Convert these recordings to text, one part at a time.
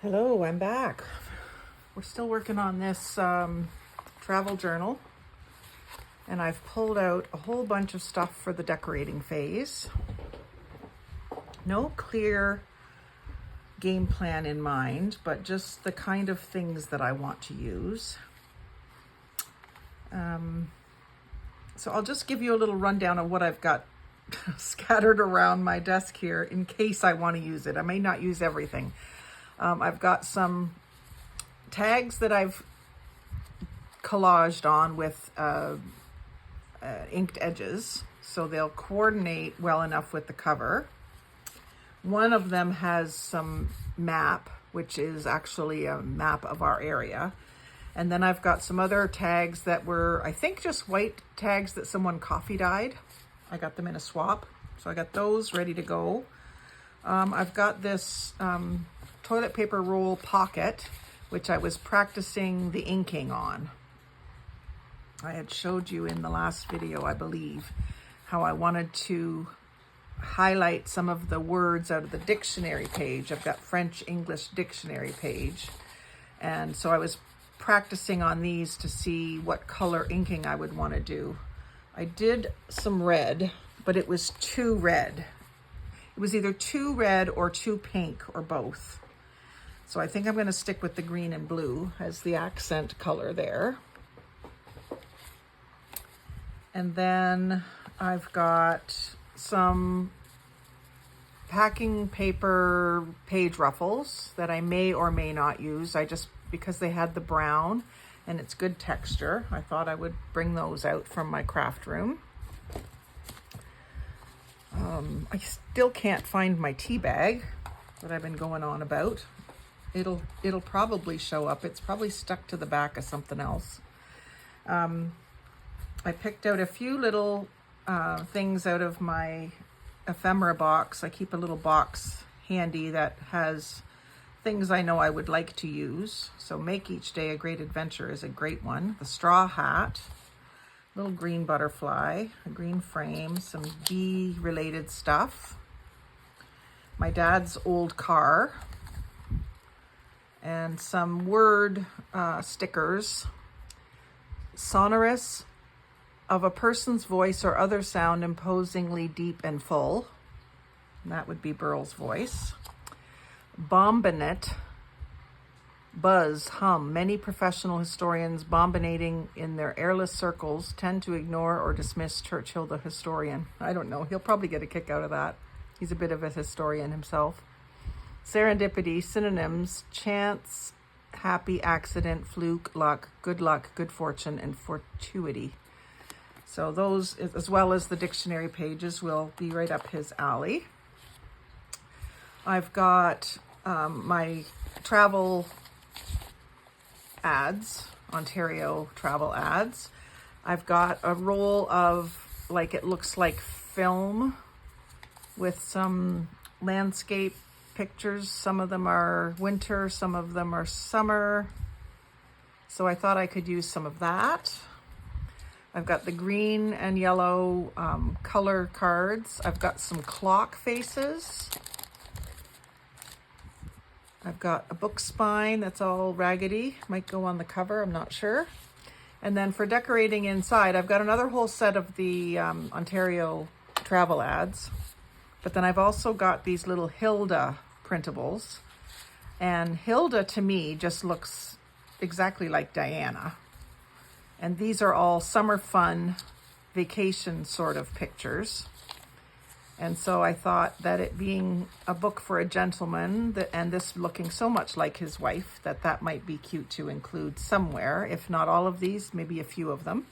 Hello, I'm back. We're still working on this travel journal, and I've pulled out a whole bunch of stuff for the decorating phase. No clear game plan in mind, but just the kind of things that I want to use. So I'll just give you a little rundown of what I've got scattered around my desk here in case I want to use it. I may not use everything. I've got some tags that I've collaged on with inked edges, so they'll coordinate well enough with the cover. One of them has some map, which is actually a map of our area. And then I've got some other tags that were, I think, just white tags that someone coffee dyed. I got them in a swap, so I got those ready to go. I've got this toilet paper roll pocket, which I was practicing the inking on. I had showed you in the last video, I believe, how I wanted to highlight some of the words out of the dictionary page. I've got French English dictionary page. And so I was practicing on these to see what color inking I would want to do. I did some red, but it was too red. It was either too red or too pink or both. So I think I'm going to stick with the green and blue as the accent color there. And then I've got some packing paper page ruffles that I may or may not use. Because they had the brown and it's good texture, I thought I would bring those out from my craft room. I still can't find my tea bag that I've been going on about. It'll probably show up. It's probably stuck to the back of something else. I picked out a few little things out of my ephemera box. I keep a little box handy that has things I know I would like to use. So Make Each Day a Great Adventure is a great one. The straw hat, little green butterfly, a green frame, some bee related stuff, my dad's old car, and some word stickers. Sonorous, of a person's voice or other sound imposingly deep and full. And that would be Burl's voice. Bombinate, buzz, hum. Many professional historians bombinating in their airless circles tend to ignore or dismiss Churchill the historian. I don't know. He'll probably get a kick out of that. He's a bit of a historian himself. Serendipity, synonyms, chance, happy, accident, fluke, luck, good fortune, and fortuity. So those, as well as the dictionary pages, will be right up his alley. I've got my travel ads, Ontario travel ads. I've got a roll of, like, it looks like film with some landscape pictures. Some of them are winter, some of them are summer. So I thought I could use some of that. I've got the green and yellow color cards. I've got some clock faces. I've got a book spine that's all raggedy. Might go on the cover, I'm not sure. And then for decorating inside, I've got another whole set of the Ontario travel ads. But then I've also got these little Hilda printables. And Hilda, to me, just looks exactly like Diana. And these are all summer fun, vacation sort of pictures. And so I thought that it being a book for a gentleman, and this looking so much like his wife, that might be cute to include somewhere, if not all of these, maybe a few of them.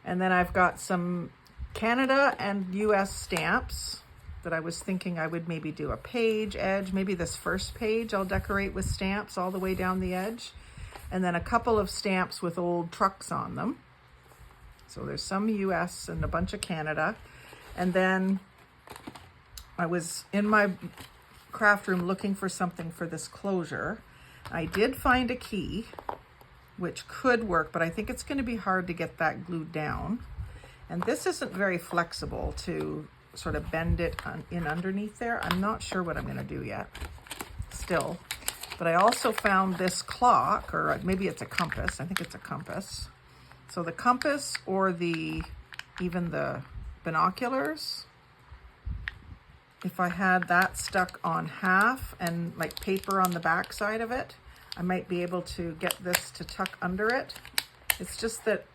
And then I've got some Canada and US stamps that I was thinking I would maybe do a page edge. Maybe this first page I'll decorate with stamps all the way down the edge. And then a couple of stamps with old trucks on them. So there's some US and a bunch of Canada. And then I was in my craft room looking for something for this closure. I did find a key, which could work, but I think it's going to be hard to get that glued down. And this isn't very flexible to sort of bend it in underneath there. I'm not sure what I'm going to do yet. Still, But I also found this clock, or maybe it's a compass. I think it's a compass. So the compass or even the binoculars, if I had that stuck on half and like paper on the back side of it, I might be able to get this to tuck under it. It's just that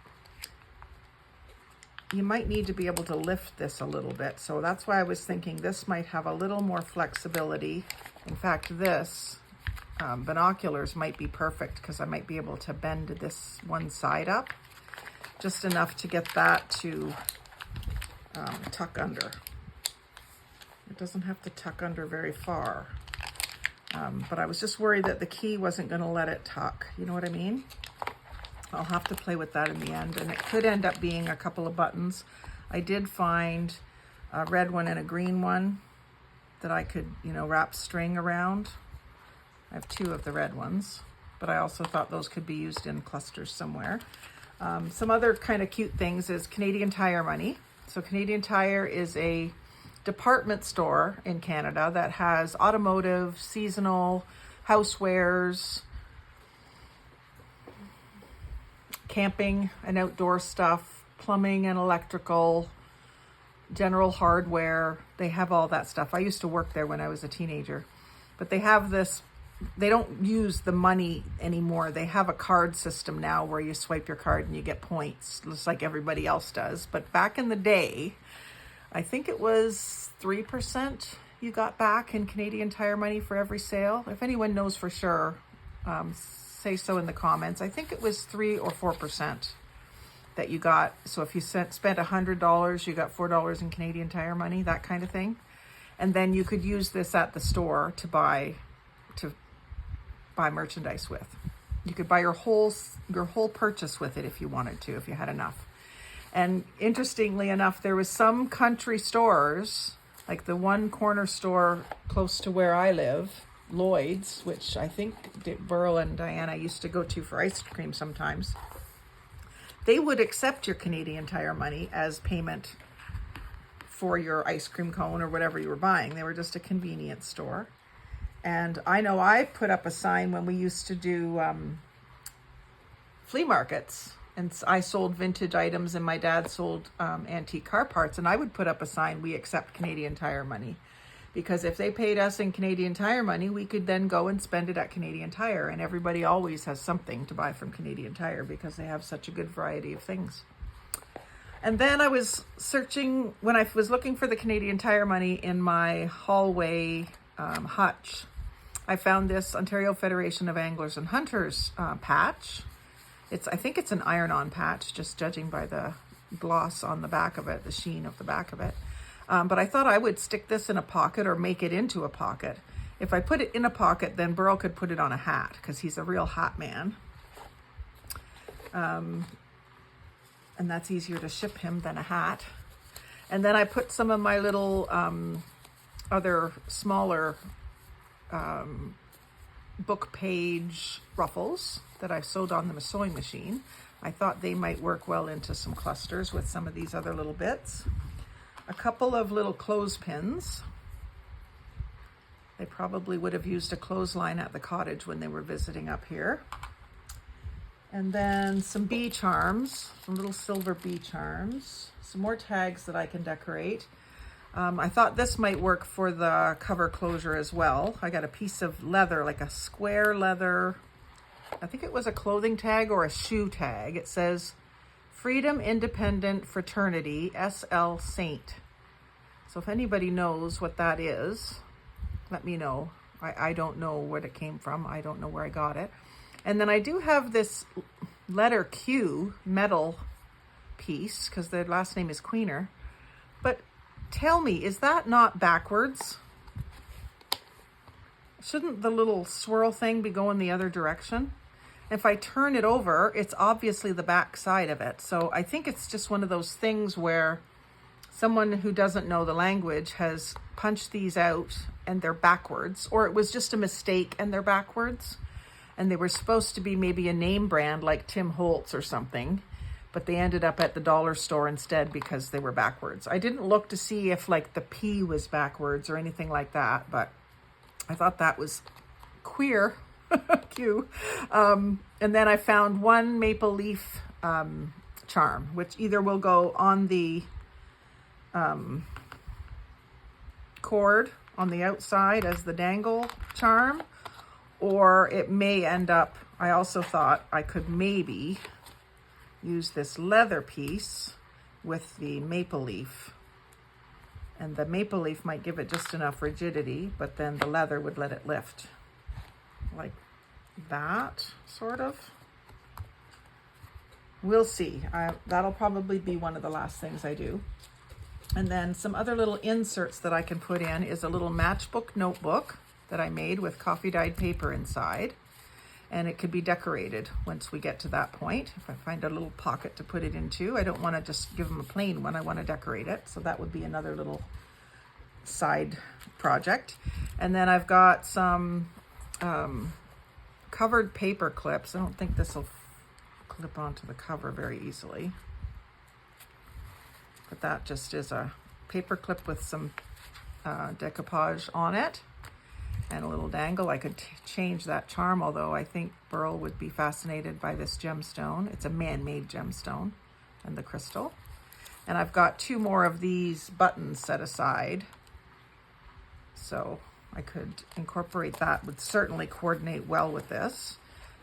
you might need to be able to lift this a little bit. So that's why I was thinking this might have a little more flexibility. In fact, this binoculars might be perfect because I might be able to bend this one side up just enough to get that to tuck under. It doesn't have to tuck under very far. But I was just worried that the key wasn't going to let it tuck. You know what I mean? I'll have to play with that in the end, and it could end up being a couple of buttons. I did find a red one and a green one that I could, wrap string around. I have two of the red ones, but I also thought those could be used in clusters somewhere. Some other kind of cute things is Canadian Tire money. So Canadian Tire is a department store in Canada that has automotive, seasonal, housewares, camping and outdoor stuff, plumbing and electrical, general hardware. They have all that stuff. I used to work there when I was a teenager, but they have this, they don't use the money anymore. They have a card system now where you swipe your card and you get points, just like everybody else does. But back in the day, I think it was 3% you got back in Canadian Tire money for every sale. If anyone knows for sure, say so in the comments. I think it was 3 or 4% that you got. So if you spent $100, you got $4 in Canadian Tire money, that kind of thing. And then you could use this at the store to buy merchandise with. You could buy your whole purchase with it if you wanted to, if you had enough. And interestingly enough, there was some country stores, like the one corner store close to where I live, Lloyd's, which I think Burl and Diana used to go to for ice cream sometimes. They would accept your Canadian Tire money as payment for your ice cream cone or whatever you were buying. They were just a convenience store. And I know I put up a sign when we used to do flea markets, and I sold vintage items and my dad sold antique car parts, and I would put up a sign, we accept Canadian Tire money. Because if they paid us in Canadian Tire money, we could then go and spend it at Canadian Tire. And everybody always has something to buy from Canadian Tire because they have such a good variety of things. And then I was searching, when I was looking for the Canadian Tire money in my hallway hutch, I found this Ontario Federation of Anglers and Hunters patch. I think it's an iron-on patch, just judging by the gloss on the back of it, the sheen of the back of it. But I thought I would stick this in a pocket or make it into a pocket. If I put it in a pocket, then Burl could put it on a hat because he's a real hat man. And that's easier to ship him than a hat. And then I put some of my little other smaller book page ruffles that I sewed on the sewing machine. I thought they might work well into some clusters with some of these other little bits. A couple of little clothespins. They probably would have used a clothesline at the cottage when they were visiting up here. And then some bee charms, some little silver bee charms. Some more tags that I can decorate. I thought this might work for the cover closure as well. I got a piece of leather, like a square leather, I think it was a clothing tag or a shoe tag. It says, Freedom Independent Fraternity, SL Saint. So if anybody knows what that is, let me know. I don't know where it came from. I don't know where I got it. And then I do have this letter Q metal piece because their last name is Queener. But tell me, is that not backwards? Shouldn't the little swirl thing be going the other direction? If I turn it over, it's obviously the back side of it. So I think it's just one of those things where someone who doesn't know the language has punched these out and they're backwards, or it was just a mistake and they're backwards. And they were supposed to be maybe a name brand like Tim Holtz or something, but they ended up at the dollar store instead because they were backwards. I didn't look to see if like the P was backwards or anything like that, but I thought that was queer. Cue. And then I found one maple leaf charm, which either will go on the cord on the outside as the dangle charm, or it may end up, I also thought I could maybe use this leather piece with the maple leaf. And the maple leaf might give it just enough rigidity, but then the leather would let it lift. Like that, sort of. We'll see. That'll probably be one of the last things I do. And then some other little inserts that I can put in is a little matchbook notebook that I made with coffee dyed paper inside. And it could be decorated once we get to that point. If I find a little pocket to put it into, I don't want to just give them a plain one. I want to decorate it. So that would be another little side project. And then I've got some covered paper clips. I don't think this will clip onto the cover very easily. But that just is a paper clip with some decoupage on it. And a little dangle. I could change that charm, although I think Burl would be fascinated by this gemstone. It's a man-made gemstone and the crystal. And I've got 2 more of these buttons set aside. So I could incorporate that, would certainly coordinate well with this.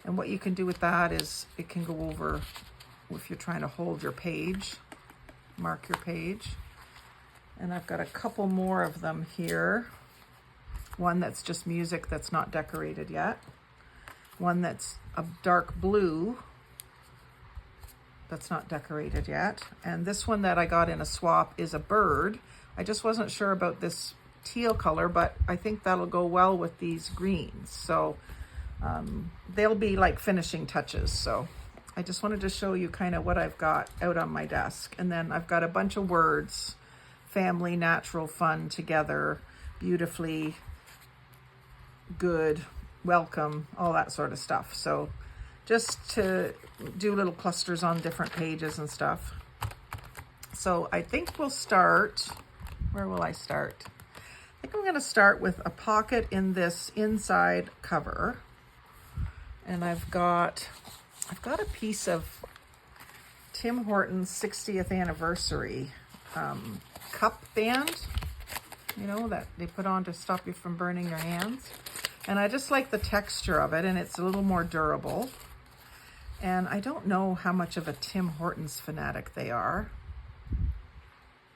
And what you can do with that is it can go over if you're trying to hold your page, mark your page. And I've got a couple more of them here. One that's just music that's not decorated yet. One that's a dark blue that's not decorated yet. And this one that I got in a swap is a bird. I just wasn't sure about this teal color, but I think that'll go well with these greens. So they'll be like finishing touches. So I just wanted to show you kind of what I've got out on my desk. And then I've got a bunch of words: family, natural, fun, together, beautifully, good, welcome, all that sort of stuff. So just to do little clusters on different pages and stuff. So I think we'll start, where will I start? I think I'm going to start with a pocket in this inside cover. And I've got a piece of Tim Hortons 60th anniversary cup band, you know, that they put on to stop you from burning your hands. And I just like the texture of it, and it's a little more durable. And I don't know how much of a Tim Hortons fanatic they are,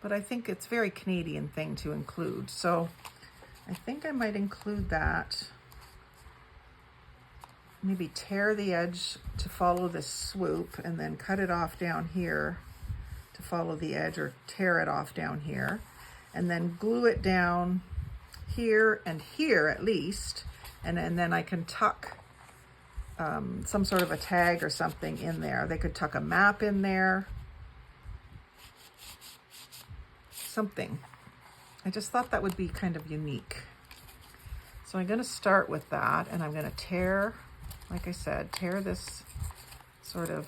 but I think it's a very Canadian thing to include. So I think I might include that. Maybe tear the edge to follow this swoop and then cut it off down here to follow the edge, or tear it off down here, and then glue it down here and here at least. And then I can tuck some sort of a tag or something in there. They could tuck a map in there. Something. I just thought that would be kind of unique. So I'm going to start with that, and I'm going to tear, like I said, tear this sort of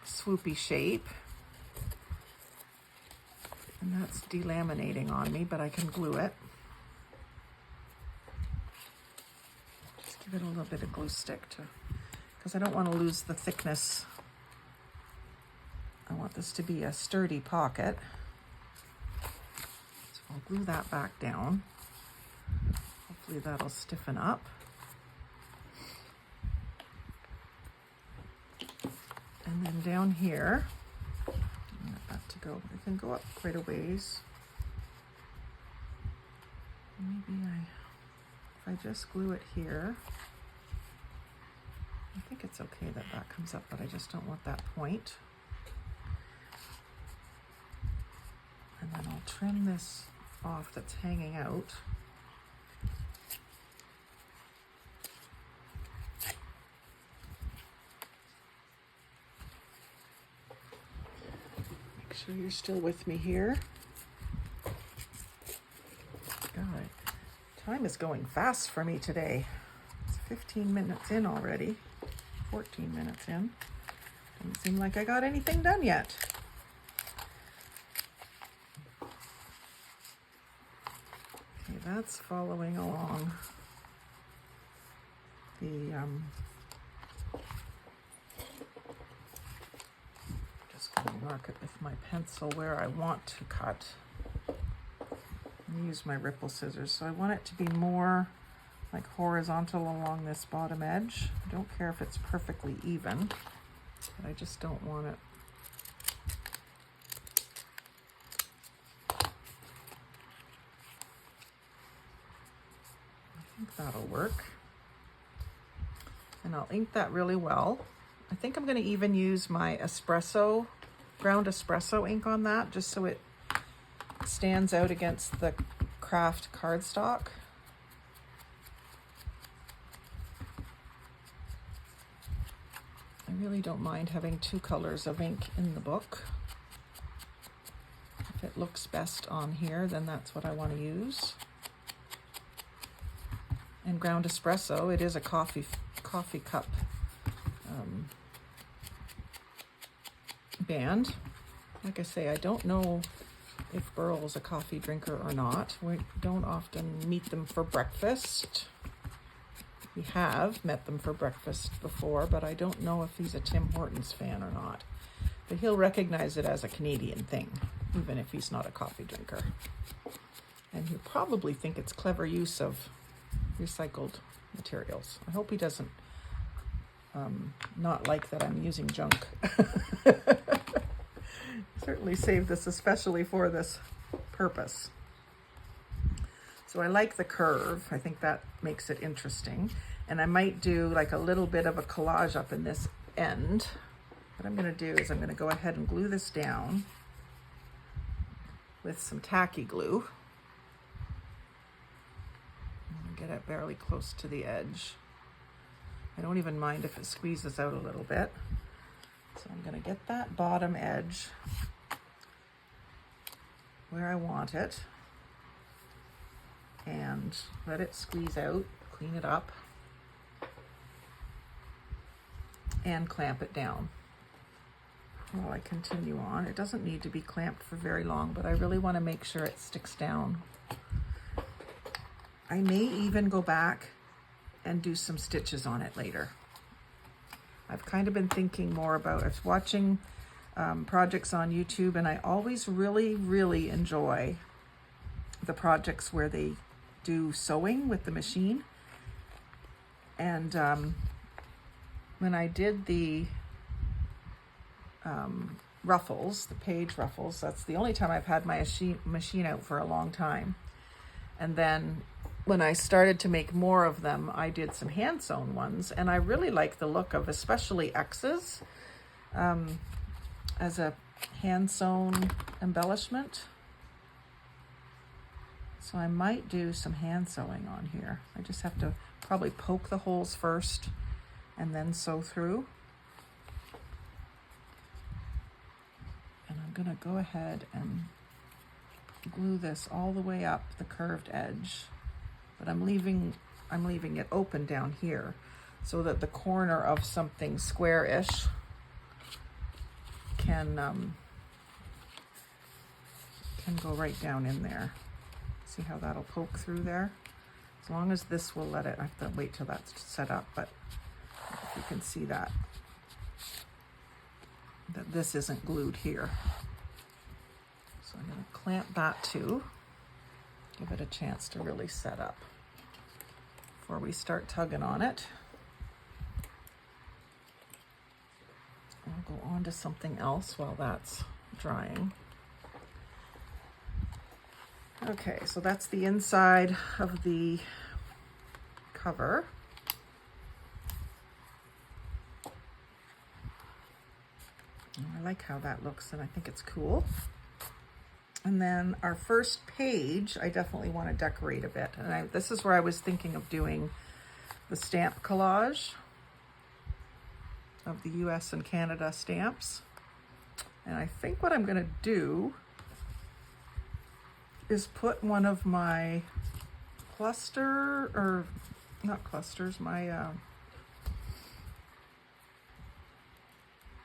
swoopy shape. And that's delaminating on me, but I can glue it. Give it a little bit of glue stick because I don't want to lose the thickness. I want this to be a sturdy pocket. So I'll glue that back down. Hopefully that'll stiffen up. And then down here, I want that to go, it can go up quite a ways. Maybe if I just glue it here, I think it's okay that that comes up, but I just don't want that point. And then I'll trim this off that's hanging out. Make sure you're still with me here. God, time is going fast for me today. It's 15 minutes in already. 14 minutes in. Doesn't seem like I got anything done yet. Okay, that's following along. the, just going to mark it with my pencil where I want to cut. And use my ripple scissors. So I want it to be more like horizontal along this bottom edge. I don't care if it's perfectly even, but I just don't want it. I think that'll work. And I'll ink that really well. I think I'm going to even use my espresso, ground espresso ink on that, just so it stands out against the craft cardstock. I really don't mind having two colors of ink in the book. If it looks best on here, then that's what I want to use. And ground espresso, it is a coffee cup band. Like I say, I don't know if Burl's a coffee drinker or not. We don't often meet them for breakfast. We have met them for breakfast before, but I don't know if he's a Tim Hortons fan or not. But he'll recognize it as a Canadian thing, even if he's not a coffee drinker. And he'll probably think it's clever use of recycled materials. I hope he doesn't not like that I'm using junk. Certainly saved this especially for this purpose. So I like the curve. I think that makes it interesting. And I might do like a little bit of a collage up in this end. What I'm going to do is I'm going to go ahead and glue this down with some tacky glue. Get it barely close to the edge. I don't even mind if it squeezes out a little bit. So I'm going to get that bottom edge where I want it and let it squeeze out, clean it up, and clamp it down while I continue on. It doesn't need to be clamped for very long, but I really want to make sure it sticks down. I may even go back and do some stitches on it later. I've kind of been thinking more about, I was watching projects on YouTube, and I always really enjoy the projects where they do sewing with the machine. And when I did the ruffles, the page ruffles, that's the only time I've had my machine out for a long time. And then when I started to make more of them, I did some hand sewn ones, and I really like the look of especially X's as a hand sewn embellishment. So I might do some hand sewing on here. I just have to probably poke the holes first and then sew through. And I'm gonna go ahead and glue this all the way up the curved edge. But I'm leaving it open down here so that the corner of something square-ish can go right down in there. See how that'll poke through there? As long as this will let it, I have to wait till that's set up, but if you can see that this isn't glued here. So I'm gonna clamp that too. Give it a chance to really set up before we start tugging on it. I'll go on to something else while that's drying. Okay, so that's the inside of the cover. I like how that looks, and I think it's cool. And then our first page, I definitely want to decorate a bit. And this is where I was thinking of doing the stamp collage of the US and Canada stamps. And I think what I'm going to do is put one of my my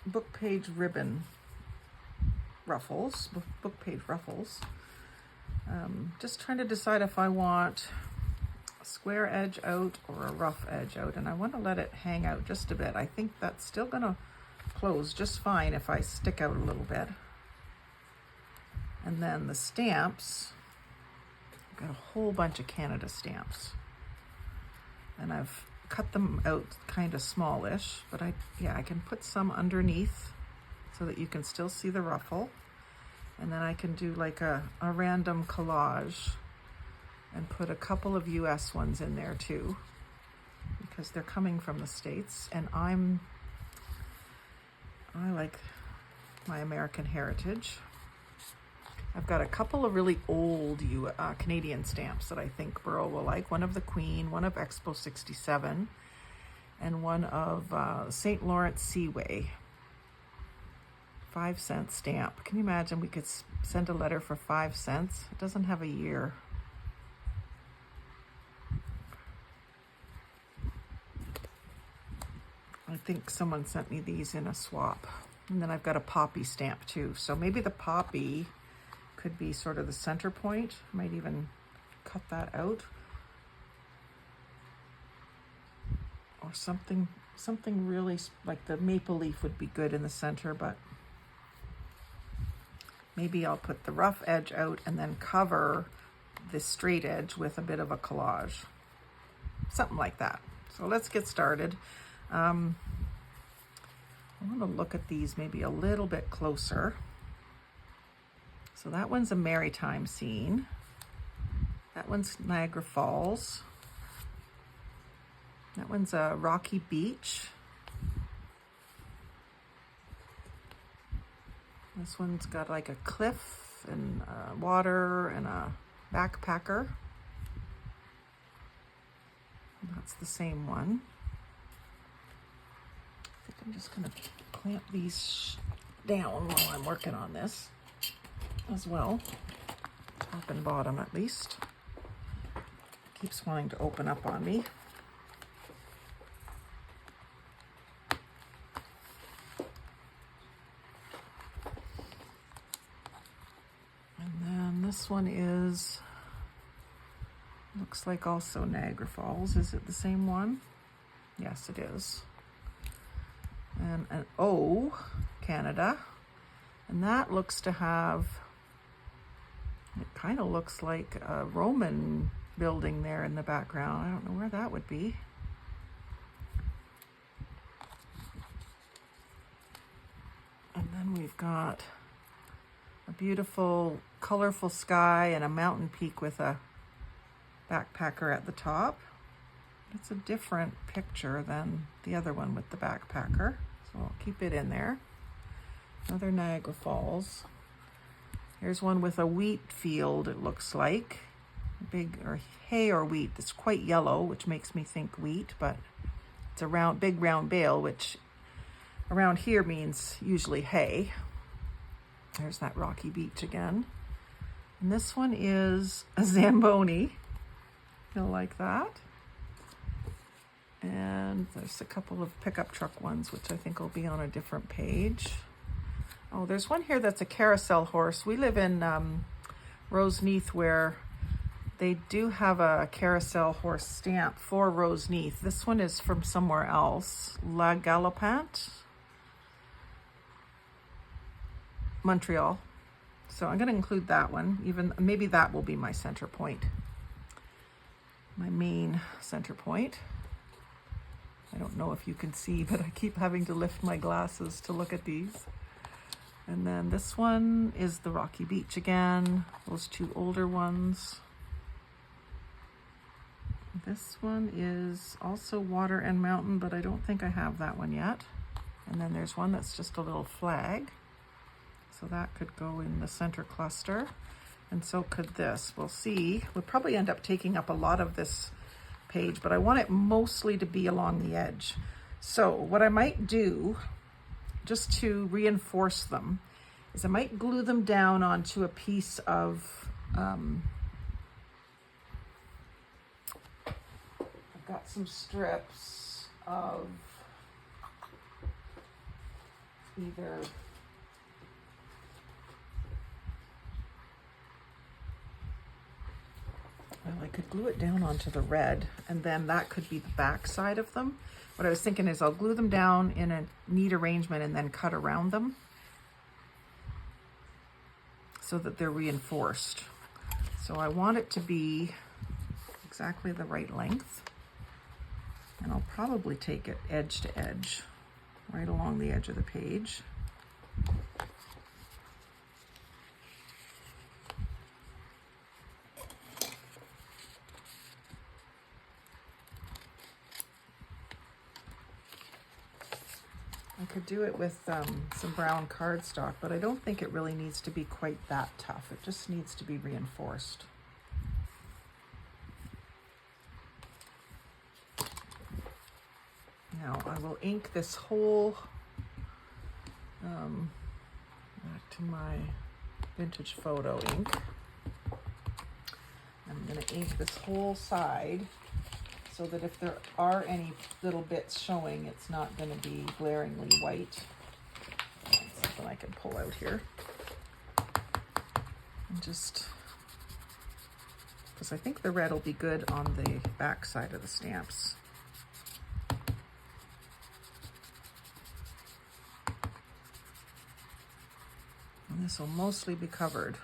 book page ribbon ruffles, book page ruffles. Just trying to decide if I want square edge out or a rough edge out, and I want to let it hang out just a bit. I think that's still gonna close just fine if I stick out a little bit. And then the stamps, I've got a whole bunch of Canada stamps, and I've cut them out kind of smallish, but I can put some underneath so that you can still see the ruffle. And then I can do like a random collage and put a couple of US ones in there too, because they're coming from the States, and I like my American heritage. I've got a couple of really old Canadian stamps that I think Burl will like. One of the Queen, one of Expo 67, and one of St. Lawrence Seaway. 5-cent stamp. Can you imagine we could send a letter for 5 cents? It doesn't have a year. I think someone sent me these in a swap. And then I've got a poppy stamp too. So maybe the poppy could be sort of the center point. I might even cut that out. Or something really, like the maple leaf would be good in the center, but maybe I'll put the rough edge out and then cover the straight edge with a bit of a collage. Something like that. So let's get started. I want to look at these maybe a little bit closer. So that one's a maritime scene. That one's Niagara Falls. That one's a rocky beach. This one's got like a cliff and water and a backpacker. That's the same one. I think I'm just gonna clamp these down while I'm working on this as well. Top and bottom at least. Keeps wanting to open up on me. And then this one is, looks like also Niagara Falls. Is it the same one? Yes, it is. And an O, Canada. And that looks to have, it kind of looks like a Roman building there in the background. I don't know where that would be. And then we've got a beautiful, colorful sky and a mountain peak with a backpacker at the top. It's a different picture than the other one with the backpacker, so I'll keep it in there. Another Niagara Falls. Here's one with a wheat field, it looks like. Big, or hay or wheat. It's quite yellow, which makes me think wheat, but it's a big round bale, which around here means usually hay. There's that rocky beach again. And this one is a Zamboni. You'll like that. And there's a couple of pickup truck ones, which I think will be on a different page. Oh, there's one here that's a carousel horse. We live in Roseneath, where they do have a carousel horse stamp for Roseneath. This one is from somewhere else. La Galopante, Montreal. So I'm going to include that one. Even maybe that will be my center point. My main center point. I don't know if you can see, but I keep having to lift my glasses to look at these. And then this one is the rocky beach again. Those two older ones. This one is also water and mountain, but I don't think I have that one yet. And then there's one that's just a little flag. So that could go in the center cluster. And so could this. We'll see. We'll probably end up taking up a lot of this page, but I want it mostly to be along the edge. So what I might do, just to reinforce them, is I might glue them down onto a piece of, I've got some strips of either Well, I could glue it down onto the red, and then that could be the back side of them. What I was thinking is I'll glue them down in a neat arrangement and then cut around them so that they're reinforced. So I want it to be exactly the right length. And I'll probably take it edge to edge, right along the edge of the page. I could do it with some brown cardstock, but I don't think it really needs to be quite that tough. It just needs to be reinforced. Now I will ink this whole, back to my vintage photo ink. I'm going to ink this whole side so that if there are any little bits showing, it's not going to be glaringly white. That's something I can pull out here. And just, because I think the red will be good on the back side of the stamps. And this will mostly be covered.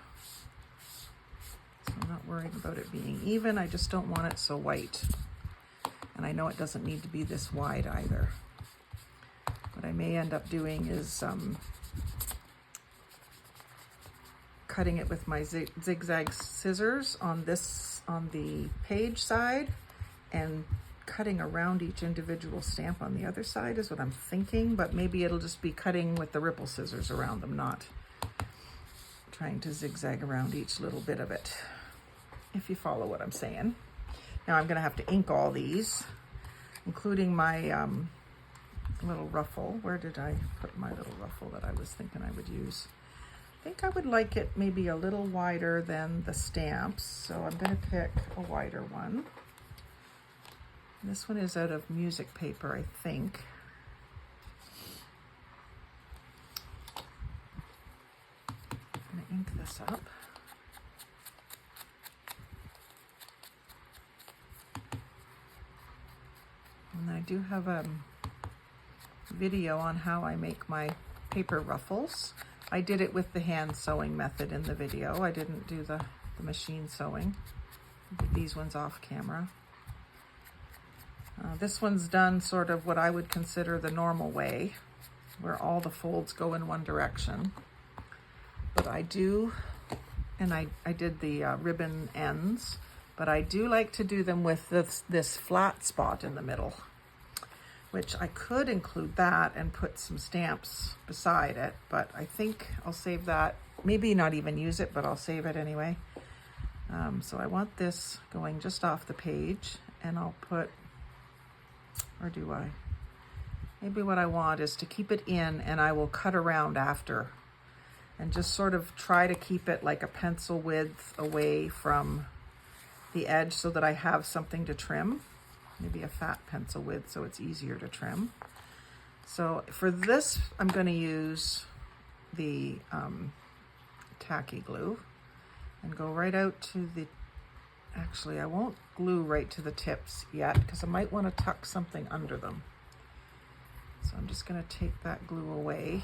So I'm not worried about it being even. I just don't want it so white. And I know it doesn't need to be this wide either. What I may end up doing is cutting it with my zigzag scissors on the page side and cutting around each individual stamp on the other side is what I'm thinking, but maybe it'll just be cutting with the ripple scissors around them, not trying to zigzag around each little bit of it, if you follow what I'm saying. Now I'm gonna have to ink all these, including my little ruffle. Where did I put my little ruffle that I was thinking I would use? I think I would like it maybe a little wider than the stamps, so I'm gonna pick a wider one. This one is out of music paper, I think. I'm gonna ink this up. And I do have a video on how I make my paper ruffles. I did it with the hand sewing method in the video. I didn't do the machine sewing. I did these ones off camera. This one's done sort of what I would consider the normal way, where all the folds go in one direction. But I do, and I did the ribbon ends, but I do like to do them with this flat spot in the middle, which I could include that and put some stamps beside it, but I think I'll save that. Maybe not even use it, but I'll save it anyway. So I want this going just off the page, and I'll put, or do I? Maybe what I want is to keep it in, and I will cut around after and just sort of try to keep it like a pencil width away from the edge so that I have something to trim. Maybe a fat pencil width so it's easier to trim. So for this, I'm going to use the tacky glue and go right out to the, actually I won't glue right to the tips yet because I might want to tuck something under them. So I'm just going to take that glue away.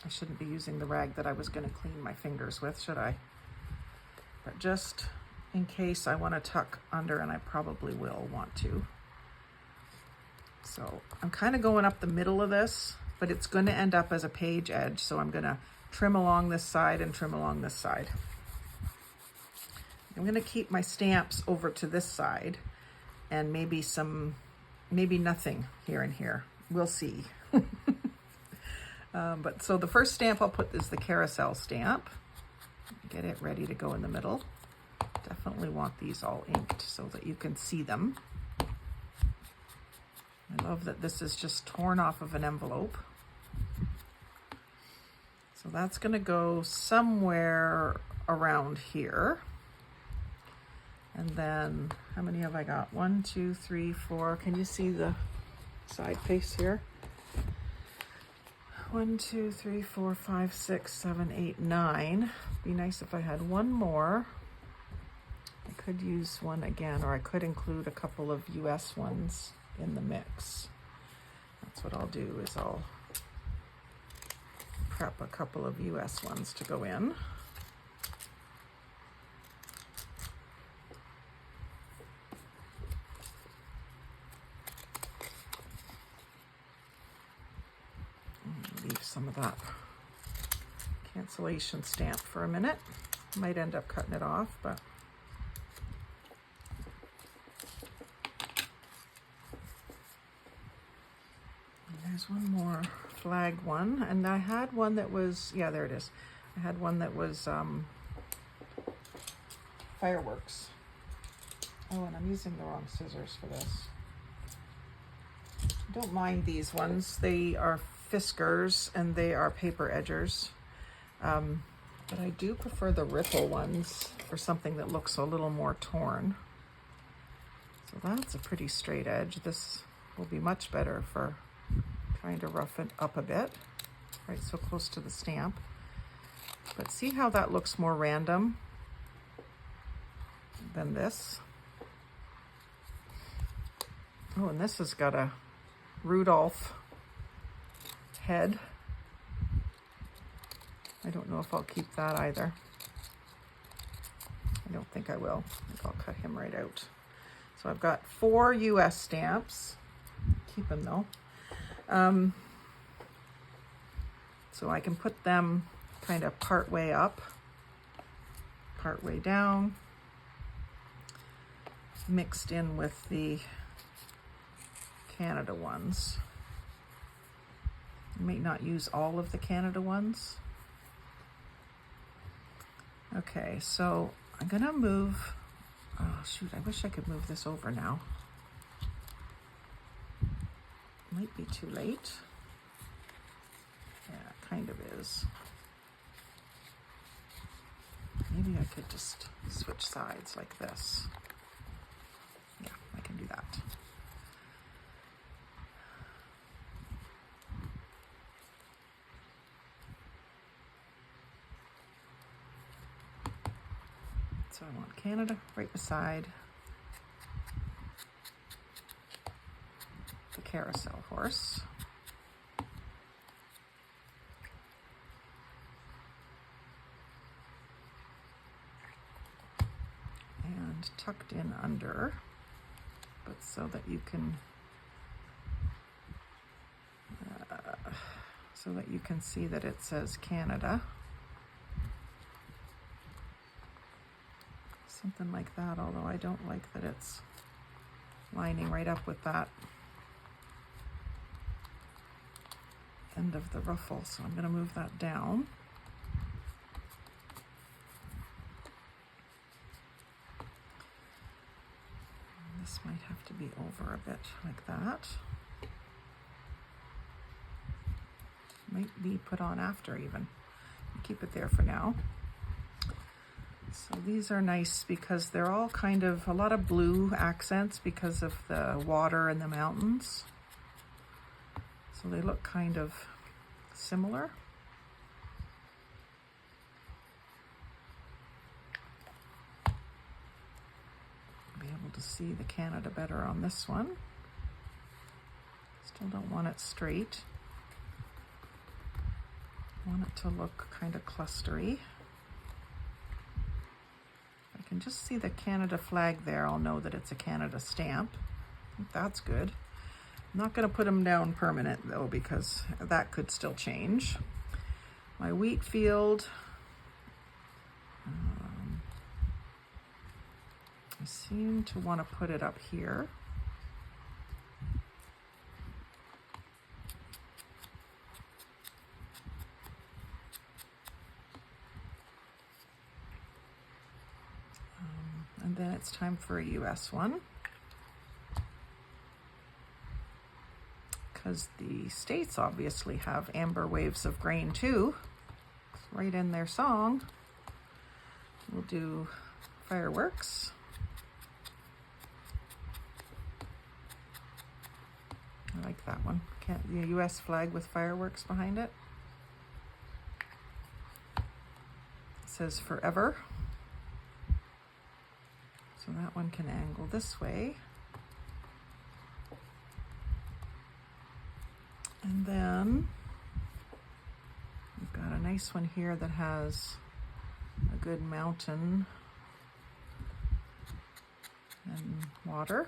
I shouldn't be using the rag that I was going to clean my fingers with, should I? But just in case I want to tuck under, and I probably will want to. So I'm kind of going up the middle of this, but it's going to end up as a page edge. So I'm going to trim along this side and trim along this side. I'm going to keep my stamps over to this side and maybe nothing here and here. We'll see. But so the first stamp I'll put is the carousel stamp. Get it ready to go in the middle. Definitely want these all inked so that you can see them. I love that this is just torn off of an envelope. So that's going to go somewhere around here. And then, how many have I got? 1, 2, 3, 4. Can you see the side face here? 1, 2, 3, 4, 5, 6, 7, 8, 9. Be nice if I had one more. I could use one again, or I could include a couple of US ones in the mix. That's what I'll do, is I'll prep a couple of US ones to go in. Leave some of that cancellation stamp for a minute. Might end up cutting it off, but there's one more flag one, and I had one that was, yeah, there it is. I had one that was fireworks. Oh, and I'm using the wrong scissors for this. Don't mind these ones. They are Fiskars and they are paper edgers. But I do prefer the ripple ones for something that looks a little more torn. So that's a pretty straight edge. This will be much better for trying to rough it up a bit, right so close to the stamp. But see how that looks more random than this? Oh, and this has got a Rudolph head. I don't know if I'll keep that either. I don't think I will. I think I'll cut him right out. So I've got 4 US stamps. Keep them though. So I can put them kind of part way up, part way down, mixed in with the Canada ones. I may not use all of the Canada ones. Okay, so I'm gonna move, oh shoot, I wish I could move this over now. Might be too late. Yeah, it kind of is. Maybe I could just switch sides like this. Yeah, I can do that. So I want Canada right beside the carousel horse. And tucked in under, but so that you can see that it says Canada. Something like that, although I don't like that it's lining right up with that end of the ruffle, so I'm going to move that down. This might have to be over a bit like that. Might be put on after even. Keep it there for now. So these are nice because they're all kind of a lot of blue accents because of the water and the mountains. So they look kind of similar. Be able to see the Canada better on this one. Still don't want it straight. Want it to look kind of clustery. I can just see the Canada flag there. I'll know that it's a Canada stamp. I think that's good. I'm not going to put them down permanent though, because that could still change. My wheat field. I seem to want to put it up here. And then it's time for a US one. Because the States obviously have amber waves of grain too. It's right in their song. We'll do fireworks. I like that one. The US flag with fireworks behind it. It says forever. one can angle this way. And then we've got a nice one here that has a good mountain and water.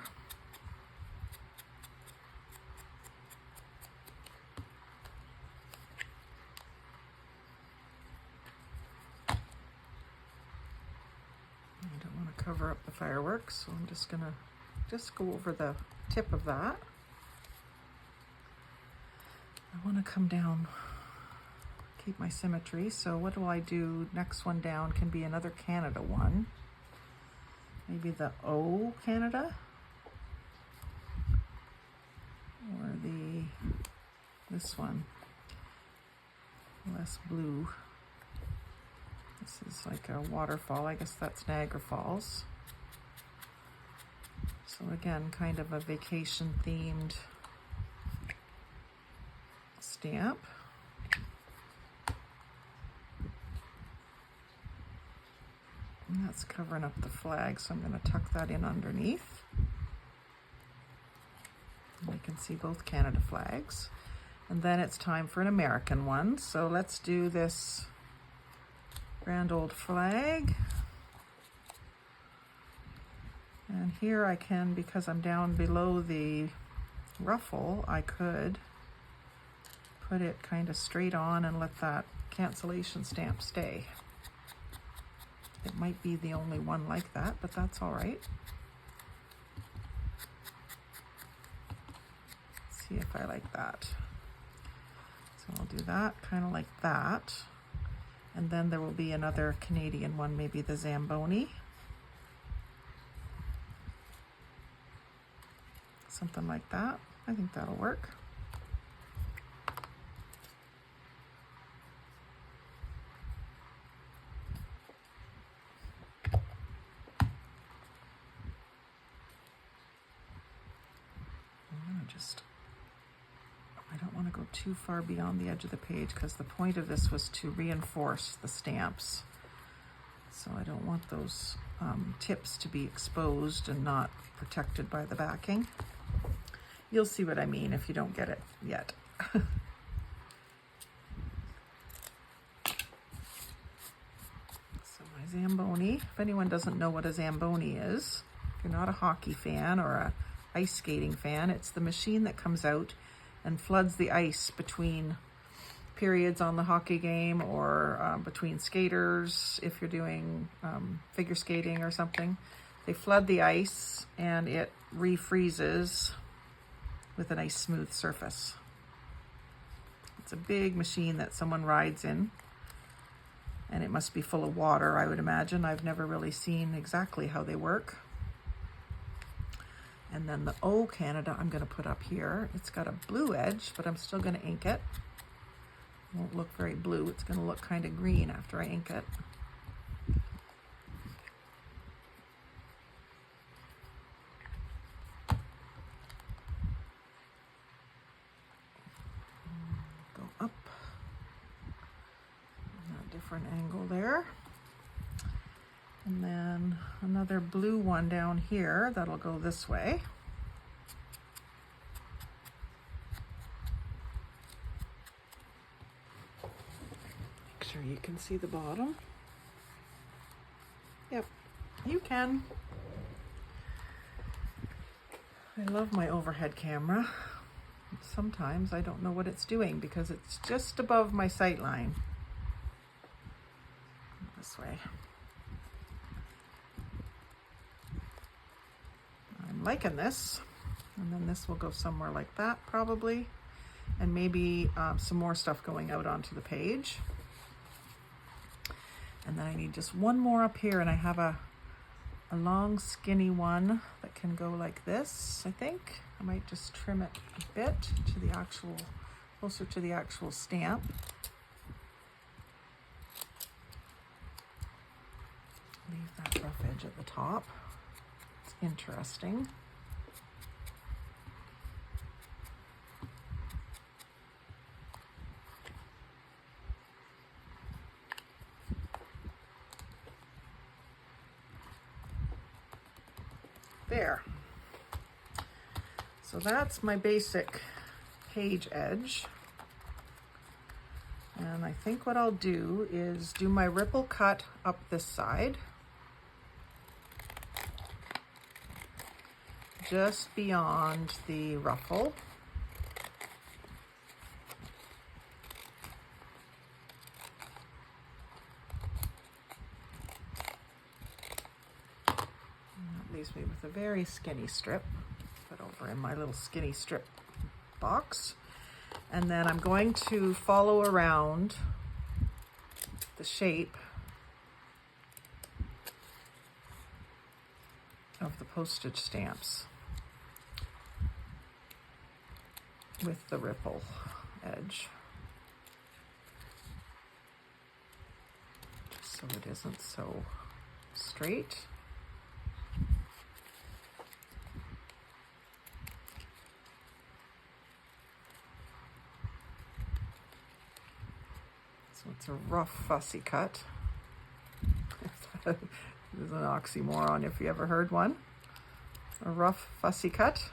Cover up the fireworks, so I'm just gonna go over the tip of that. I want to come down, keep my symmetry, so what do I do? Next one down can be another Canada one, maybe the O Canada, or this one, less blue. This is like a waterfall. I guess that's Niagara Falls. So again, kind of a vacation themed stamp. And that's covering up the flag, so I'm going to tuck that in underneath. And we can see both Canada flags. And then it's time for an American one. So let's do this grand old flag. And here I can, because I'm down below the ruffle, I could put it kind of straight on and let that cancellation stamp stay. It might be the only one like that, but that's all right. Let's see if I like that. So I'll do that kind of like that. And then there will be another Canadian one, maybe the Zamboni. Something like that. I think that'll work. I don't want to go too far beyond the edge of the page because the point of this was to reinforce the stamps. So I don't want those tips to be exposed and not protected by the backing. You'll see what I mean if you don't get it yet. So my Zamboni, if anyone doesn't know what a Zamboni is, if you're not a hockey fan or a ice skating fan, it's the machine that comes out and floods the ice between periods on the hockey game, or between skaters if you're doing figure skating or something. They flood the ice and it refreezes with a nice smooth surface. It's a big machine that someone rides in, and it must be full of water, I would imagine. I've never really seen exactly how they work. And then the O Canada I'm going to put up here. It's got a blue edge, but I'm still going to ink it. It won't look very blue. It's going to look kind of green after I ink it. Go up. A different angle there. And then another blue one down here that'll go this way. Make sure you can see the bottom. Yep, you can. I love my overhead camera. Sometimes I don't know what it's doing because it's just above my sight line. This way. I'm liking this, and then this will go somewhere like that probably, and maybe some more stuff going out onto the page. And then I need just one more up here, and I have a long skinny one that can go like this. I think I might just trim it a bit to the actual, closer to the actual stamp. Leave that rough edge at the top. It's interesting. There. So that's my basic page edge. And I think what I'll do is do my ripple cut up this side, just beyond the ruffle. That leaves me with a very skinny strip. Put over in my little skinny strip box. And then I'm going to follow around the shape of the postage stamps with the ripple edge, just so it isn't so straight. So it's a rough, fussy cut. There's an oxymoron if you ever heard one. A rough, fussy cut.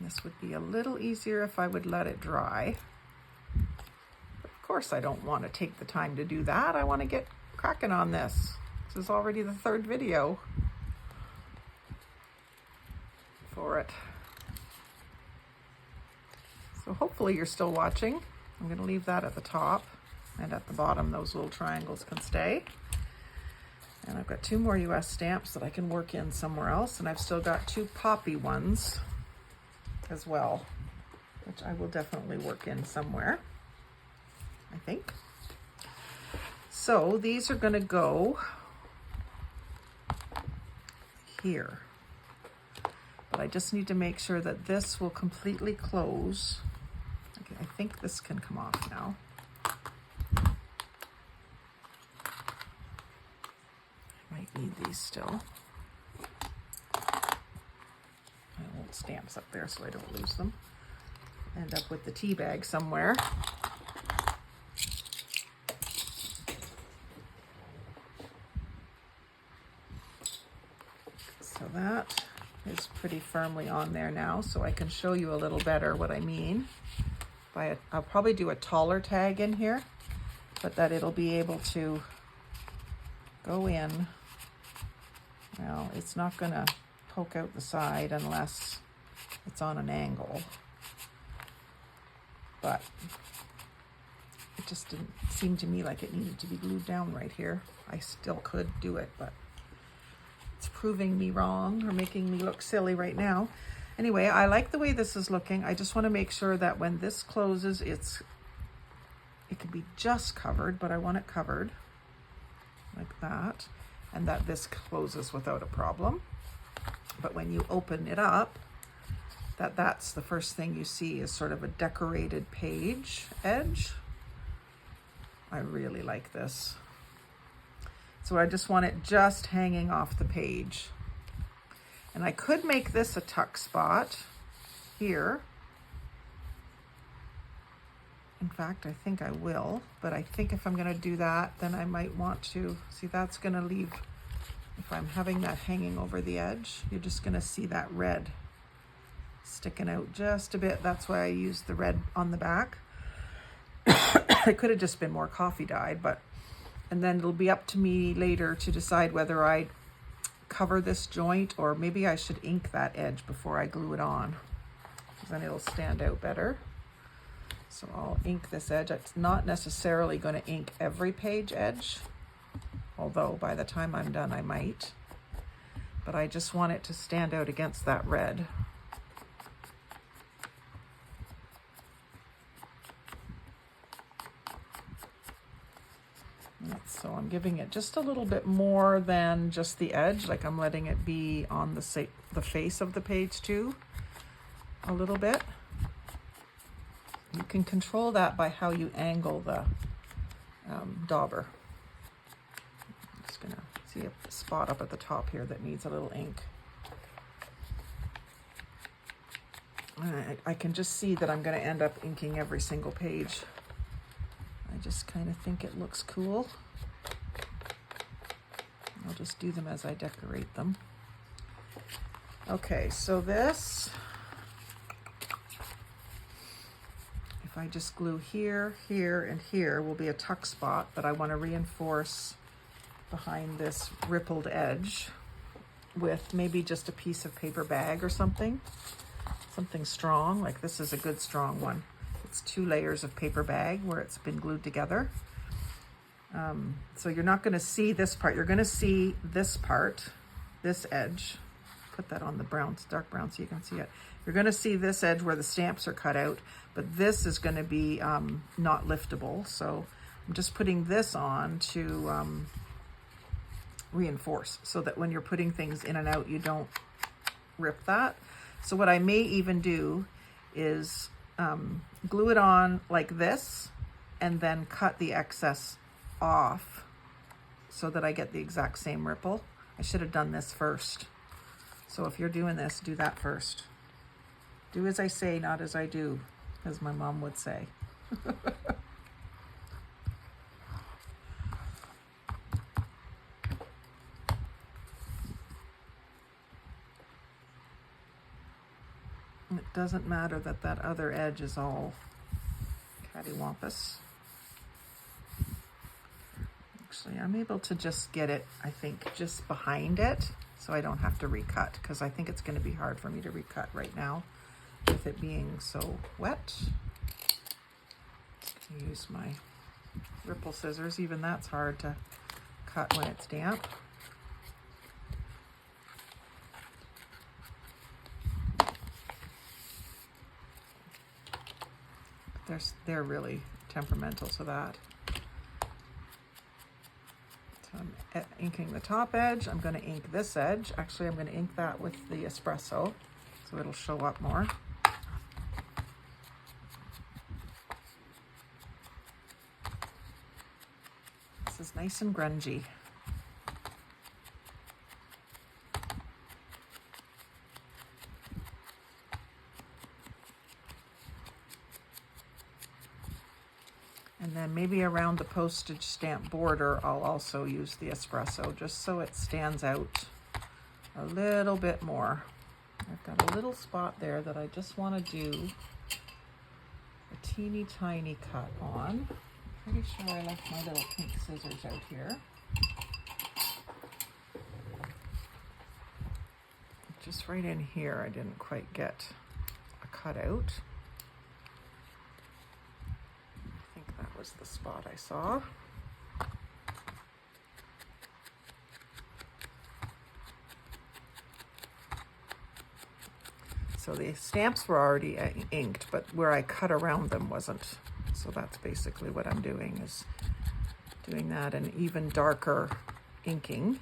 This would be a little easier if I would let it dry. But of course, I don't want to take the time to do that. I want to get cracking on this. This is already the third video for it. So hopefully you're still watching. I'm going to leave that at the top, and at the bottom those little triangles can stay. And I've got 2 more US stamps that I can work in somewhere else, and I've still got 2 poppy ones as well, which I will definitely work in somewhere, I think. So these are going to go here, but I just need to make sure that this will completely close. Okay, I think this can come off now. I might need these still. My old stamps up there so I don't lose them. End up with the tea bag somewhere. So that is pretty firmly on there now, so I can show you a little better what I mean. I'll probably do a taller tag in here, but that it'll be able to go in. Well, it's not going to poke out the side unless it's on an angle, but it just didn't seem to me like it needed to be glued down right here. I still could do it, but it's proving me wrong or making me look silly right now. Anyway, I like the way this is looking. I just want to make sure that when this closes, it can be just covered, but I want it covered like that, and that this closes without a problem. But when you open it up, that's the first thing you see is sort of a decorated page edge. I really like this. So I just want it just hanging off the page. And I could make this a tuck spot here. In fact, I think I will, but I think if I'm going to do that, then I might want to, see, that's going to leave, if I'm having that hanging over the edge, you're just going to see that red sticking out just a bit. That's why I used the red on the back. It could have just been more coffee dyed, but, and then it'll be up to me later to decide whether I cover this joint or maybe I should ink that edge before I glue it on, because then it'll stand out better. So I'll ink this edge. It's not necessarily going to ink every page edge, although by the time I'm done I might, but I just want it to stand out against that red. So I'm giving it just a little bit more than just the edge, like I'm letting it be on the face of the page too, a little bit. You can control that by how you angle the dauber. I'm just gonna see a spot up at the top here that needs a little ink. I can just see that I'm going to end up inking every single page. I just kind of think it looks cool. I'll just do them as I decorate them. Okay, so this, if I just glue here, here, and here, will be a tuck spot that I want to reinforce behind this rippled edge with maybe just a piece of paper bag or something. Something strong, like this is a good strong one. It's 2 layers of paper bag where it's been glued together. So you're not going to see this part. You're going to see this part, this edge. Put that on the brown, dark brown, so you can see it. You're going to see this edge where the stamps are cut out, but this is going to be not liftable. So I'm just putting this on to reinforce, so that when you're putting things in and out, you don't rip that. So what I may even do is glue it on like this and then cut the excess off so that I get the exact same ripple. I should have done this first. So if you're doing this, do that first. Do as I say, not as I do, as my mom would say. It doesn't matter that that other edge is all cattywampus. Actually, I'm able to just get it, I think, just behind it, so I don't have to recut, because I think it's going to be hard for me to recut right now with it being so wet. I'll use my ripple scissors. Even that's hard to cut when it's damp. They're really temperamental to that. So I'm inking the top edge. I'm going to ink this edge. Actually, I'm going to ink that with the espresso, so it'll show up more. This is nice and grungy. And then maybe around the postage stamp border, I'll also use the espresso just so it stands out a little bit more. I've got a little spot there that I just want to do a teeny tiny cut on. Pretty sure I left my little pink scissors out here. Just right in here, I didn't quite get a cut out. Was the spot I saw. So the stamps were already inked, but where I cut around them wasn't. So that's basically what I'm doing, is doing that in even darker inking.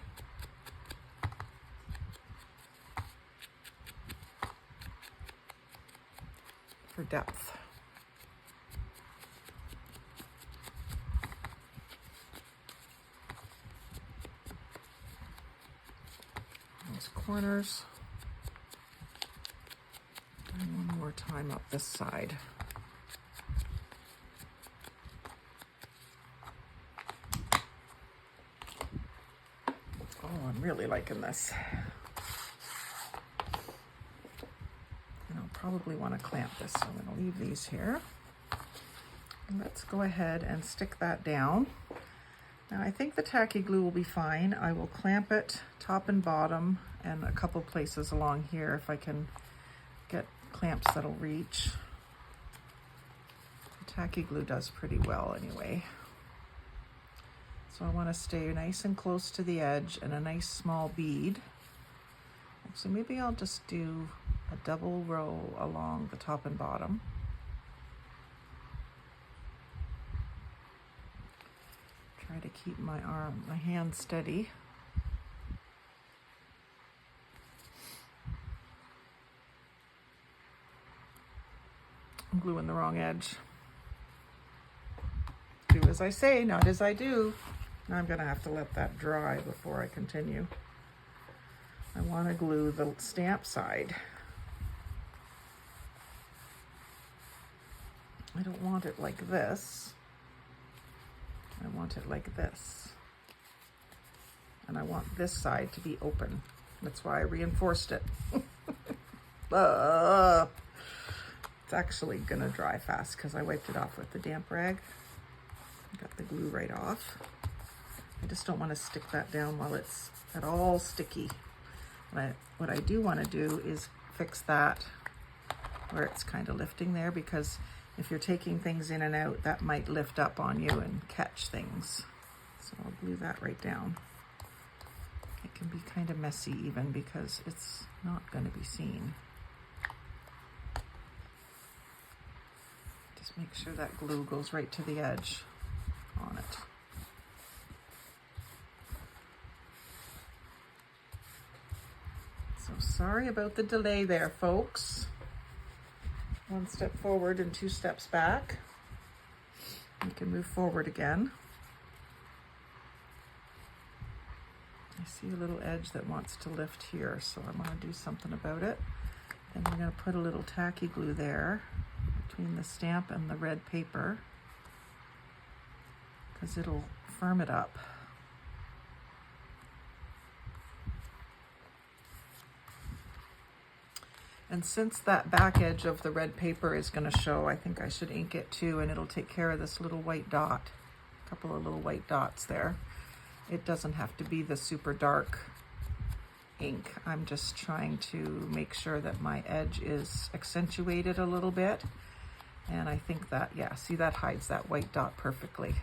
For depth. Corners, and one more time up this side. Oh, I'm really liking this. And I'll probably want to clamp this, so I'm going to leave these here. And let's go ahead and stick that down. Now I think the tacky glue will be fine. I will clamp it top and bottom and a couple places along here if I can get clamps that'll reach. The tacky glue does pretty well anyway. So I want to stay nice and close to the edge and a nice small bead. Actually, maybe I'll just do a double row along the top and bottom. Try to keep my hand steady. I'm gluing the wrong edge. Do as I say, not as I do. Now I'm going to have to let that dry before I continue. I want to glue the stamp side. I don't want it like this. I want it like this. And I want this side to be open. That's why I reinforced it. It's actually gonna dry fast because I wiped it off with the damp rag. Got the glue right off. I just don't want to stick that down while it's at all sticky. What I do want to do is fix that where it's kind of lifting there, because if you're taking things in and out, that might lift up on you and catch things. So I'll glue that right down. It can be kind of messy even because it's not going to be seen. Just make sure that glue goes right to the edge on it. So sorry about the delay there, folks. 1 step forward and 2 steps back. You can move forward again. I see a little edge that wants to lift here, so I'm going to do something about it. Then we're going to put a little tacky glue there between the stamp and the red paper, because it'll firm it up. And since that back edge of the red paper is going to show, I think I should ink it too, and it'll take care of this little white dot. A couple of little white dots there. It doesn't have to be the super dark ink. I'm just trying to make sure that my edge is accentuated a little bit. And I think that, yeah, see, that hides that white dot perfectly.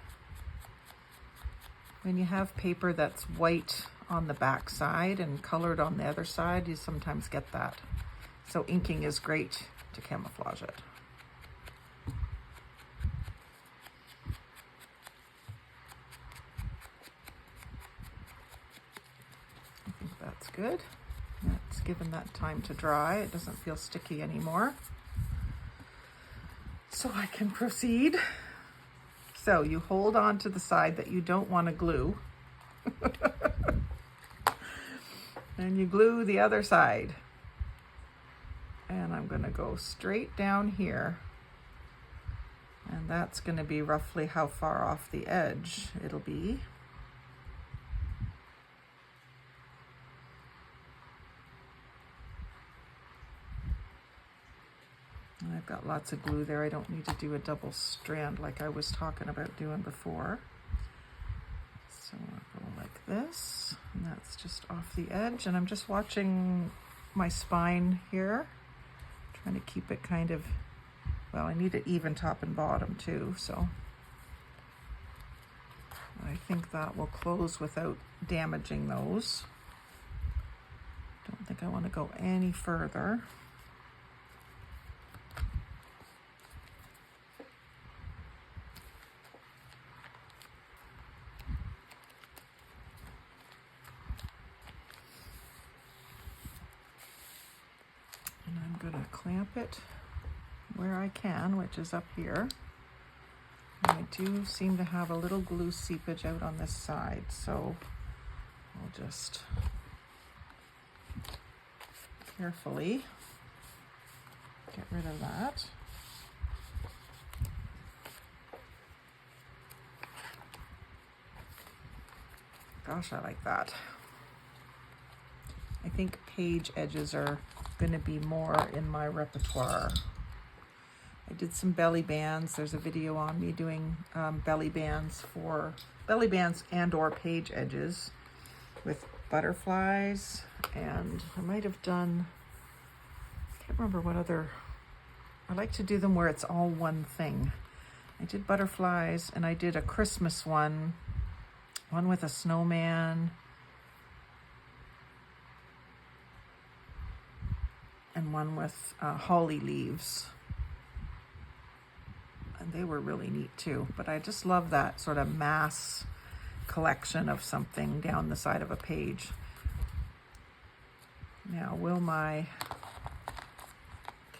When you have paper that's white on the back side and colored on the other side, you sometimes get that. So inking is great to camouflage it. I think that's good. That's given that time to dry. It doesn't feel sticky anymore. So I can proceed. So you hold on to the side that you don't want to glue. And you glue the other side. And I'm going to go straight down here. And that's going to be roughly how far off the edge it'll be. And I've got lots of glue there. I don't need to do a double strand like I was talking about doing before. So I'll go like this, and that's just off the edge. And I'm just watching my spine here, trying to keep it kind of, well, I need it even top and bottom too, so I think that will close without damaging those. Don't think I want to go any further. And I'm going to clamp it where I can, which is up here. And I do seem to have a little glue seepage out on this side, so I'll just carefully get rid of that. Gosh, I like that. I think page edges are going to be more in my repertoire. I did some belly bands. There's a video on me doing belly bands and or page edges with butterflies, and I might have done, I can't remember what other, I like to do them where it's all one thing. I did butterflies, and I did a Christmas one with a snowman, and one with holly leaves. And they were really neat too, but I just love that sort of mass collection of something down the side of a page. Now, will my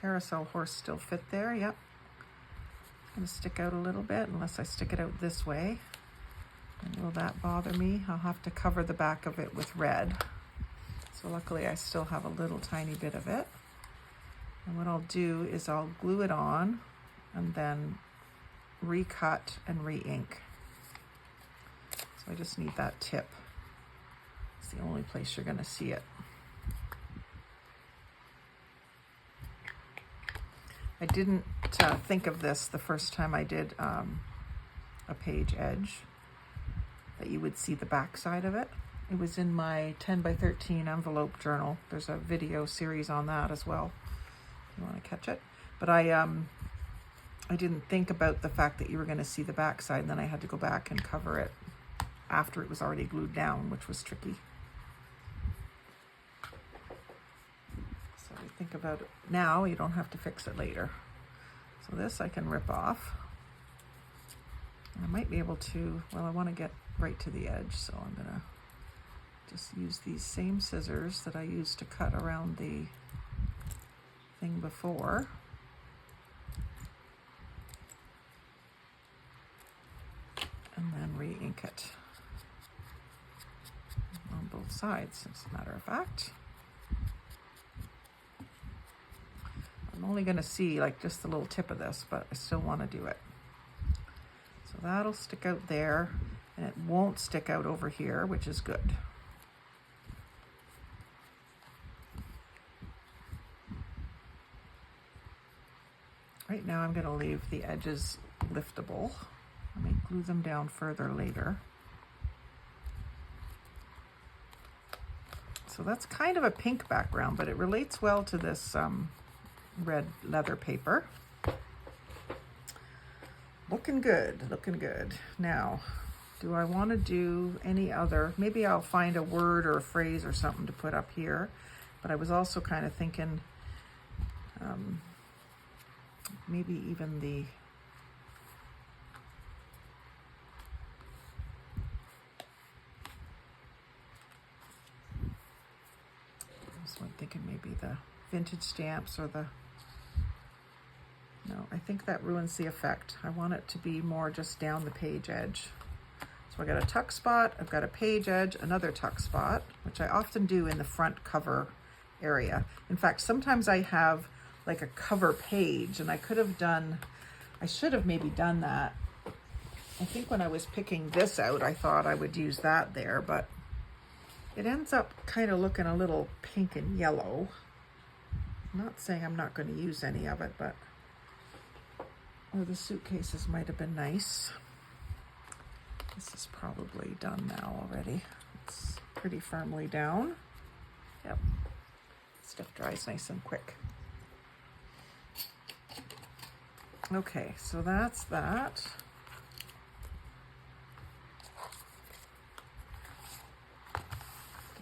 carousel horse still fit there? Yep. It's gonna stick out a little bit unless I stick it out this way. And will that bother me? I'll have to cover the back of it with red. So luckily I still have a little tiny bit of it. And what I'll do is I'll glue it on and then recut and re-ink. So I just need that tip. It's the only place you're going to see it. I didn't think of this the first time I did a page edge, that you would see the back side of it. It was in my 10 by 13 envelope journal. There's a video series on that as well, if you want to catch it. But I didn't think about the fact that you were going to see the back side, and then I had to go back and cover it after it was already glued down, which was tricky. So you think about it now, you don't have to fix it later. So this I can rip off. I might be able to, well, I want to get right to the edge, so I'm gonna just use these same scissors that I used to cut around the thing before. And then re-ink it on both sides, as a matter of fact. I'm only going to see like just the little tip of this, but I still want to do it. So that'll stick out there, and it won't stick out over here, which is good. Right now I'm going to leave the edges liftable. I may glue them down further later. So that's kind of a pink background, but it relates well to this red leather paper. Looking good, looking good. Now, do I want to do any other, maybe I'll find a word or a phrase or something to put up here, but I was also kind of thinking maybe even the I'm thinking maybe the vintage stamps or the, no, I think that ruins the effect. I want it to be more just down the page edge. So I got a tuck spot, I've got a page edge, another tuck spot, which I often do in the front cover area. In fact, sometimes I have like a cover page, and I could have done, I should have maybe done that. I think when I was picking this out, I thought I would use that there, but it ends up kind of looking a little pink and yellow. I'm not saying I'm not going to use any of it, but oh, the suitcases might have been nice. This is probably done now already. It's pretty firmly down. Yep. Stuff dries nice and quick. Okay, so that's that. Get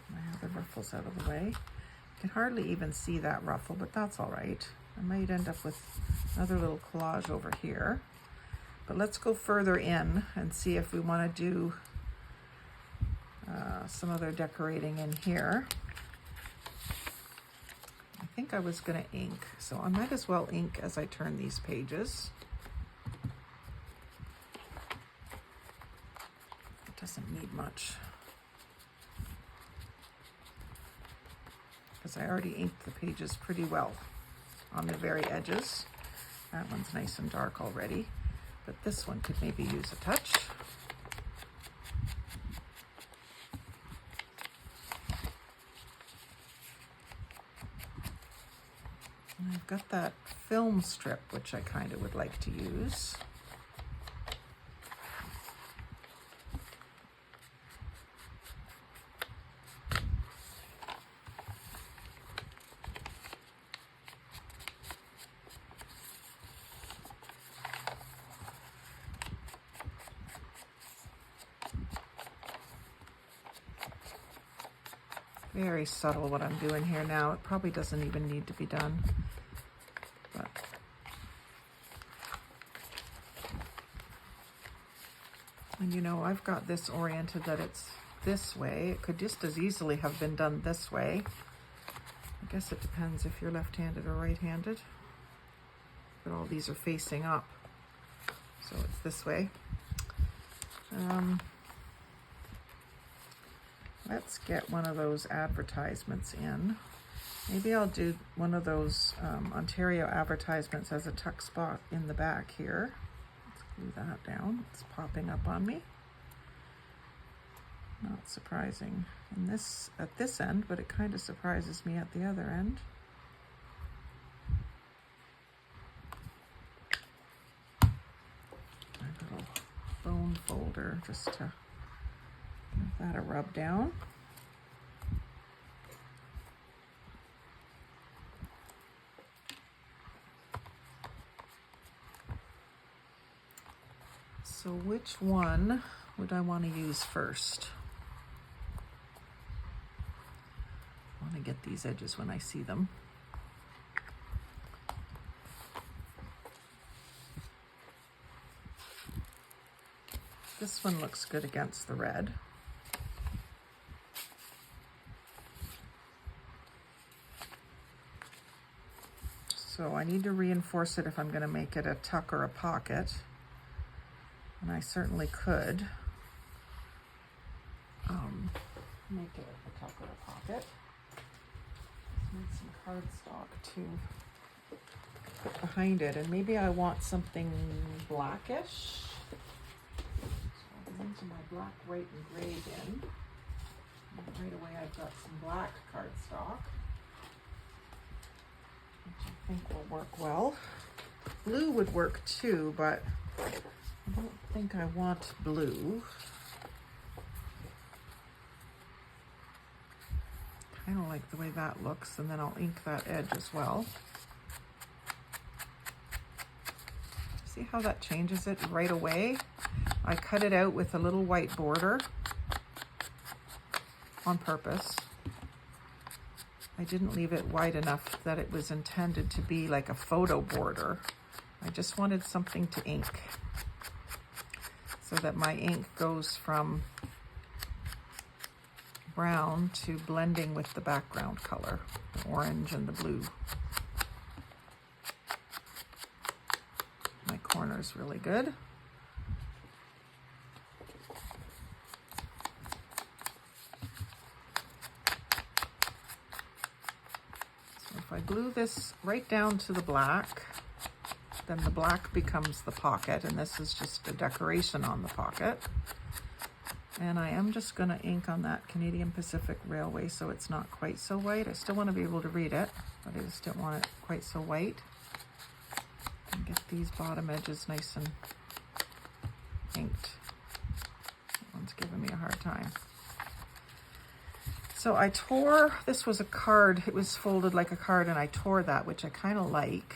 my other ruffles out of the way. You can hardly even see that ruffle, but that's all right. I might end up with another little collage over here. But let's go further in and see if we want to do some other decorating in here. I think I was going to ink, so I might as well ink as I turn these pages. It doesn't need much, because I already inked the pages pretty well on the very edges. That one's nice and dark already, but this one could maybe use a touch. And I've got that film strip, which I kind of would like to use. Very subtle what I'm doing here now. It probably doesn't even need to be done. But and you know, I've got this oriented that it's this way. It could just as easily have been done this way. I guess it depends if you're left-handed or right-handed. But all these are facing up, so it's this way. Let's get one of those advertisements in. Maybe I'll do one of those Ontario advertisements as a tuck spot in the back here. Let's glue that down. It's popping up on me. Not surprising in this at this end, but it kind of surprises me at the other end. My little bone folder, just to give that a rub down. So which one would I want to use first? I want to get these edges when I see them. This one looks good against the red. So I need to reinforce it if I'm going to make it a tuck or a pocket. And I certainly could make it a tuck or a pocket. Need some cardstock to put behind it, and maybe I want something blackish. So I'll go into my black, white, and gray bin. And right away I've got some black cardstock, which I think will work well. Blue would work too, but I don't think I want blue. I don't like the way that looks, and then I'll ink that edge as well. See how that changes it right away? I cut it out with a little white border on purpose. I didn't leave it wide enough that it was intended to be like a photo border. I just wanted something to ink, so that my ink goes from brown to blending with the background color, the orange and the blue. My corner's really good. So if I glue this right down to the black, then the black becomes the pocket, and this is just a decoration on the pocket. And I am just going to ink on that Canadian Pacific Railway so it's not quite so white. I still want to be able to read it, but I just don't want it quite so white. And get these bottom edges nice and inked. That one's giving me a hard time. So I tore, this was a card, it was folded like a card, and I tore that, which I kind of like.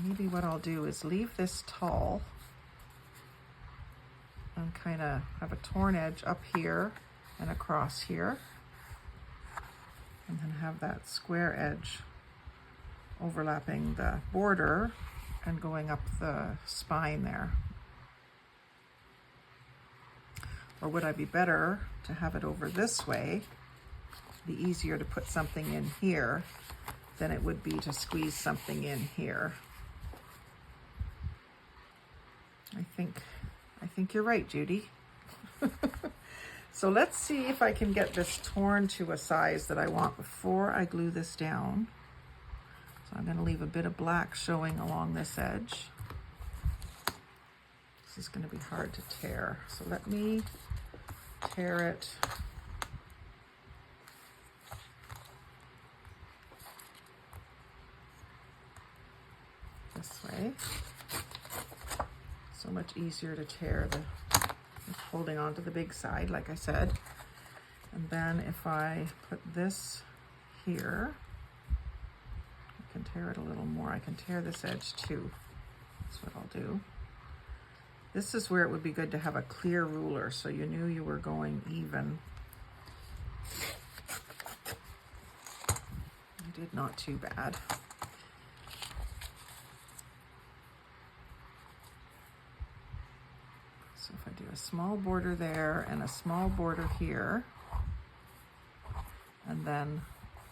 Maybe what I'll do is leave this tall and kind of have a torn edge up here and across here, and then have that square edge overlapping the border and going up the spine there. Or would I be better to have it over this way? Be easier to put something in here than it would be to squeeze something in here. I think you're right, Judy. So let's see if I can get this torn to a size that I want before I glue this down. So I'm going to leave a bit of black showing along this edge. This is going to be hard to tear. So let me tear it this way. So much easier to tear the holding onto the big side, like I said. And then if I put this here, I can tear it a little more. I can tear this edge too. That's what I'll do. This is where it would be good to have a clear ruler so you knew you were going even. I did not too bad. So if I do a small border there and a small border here, and then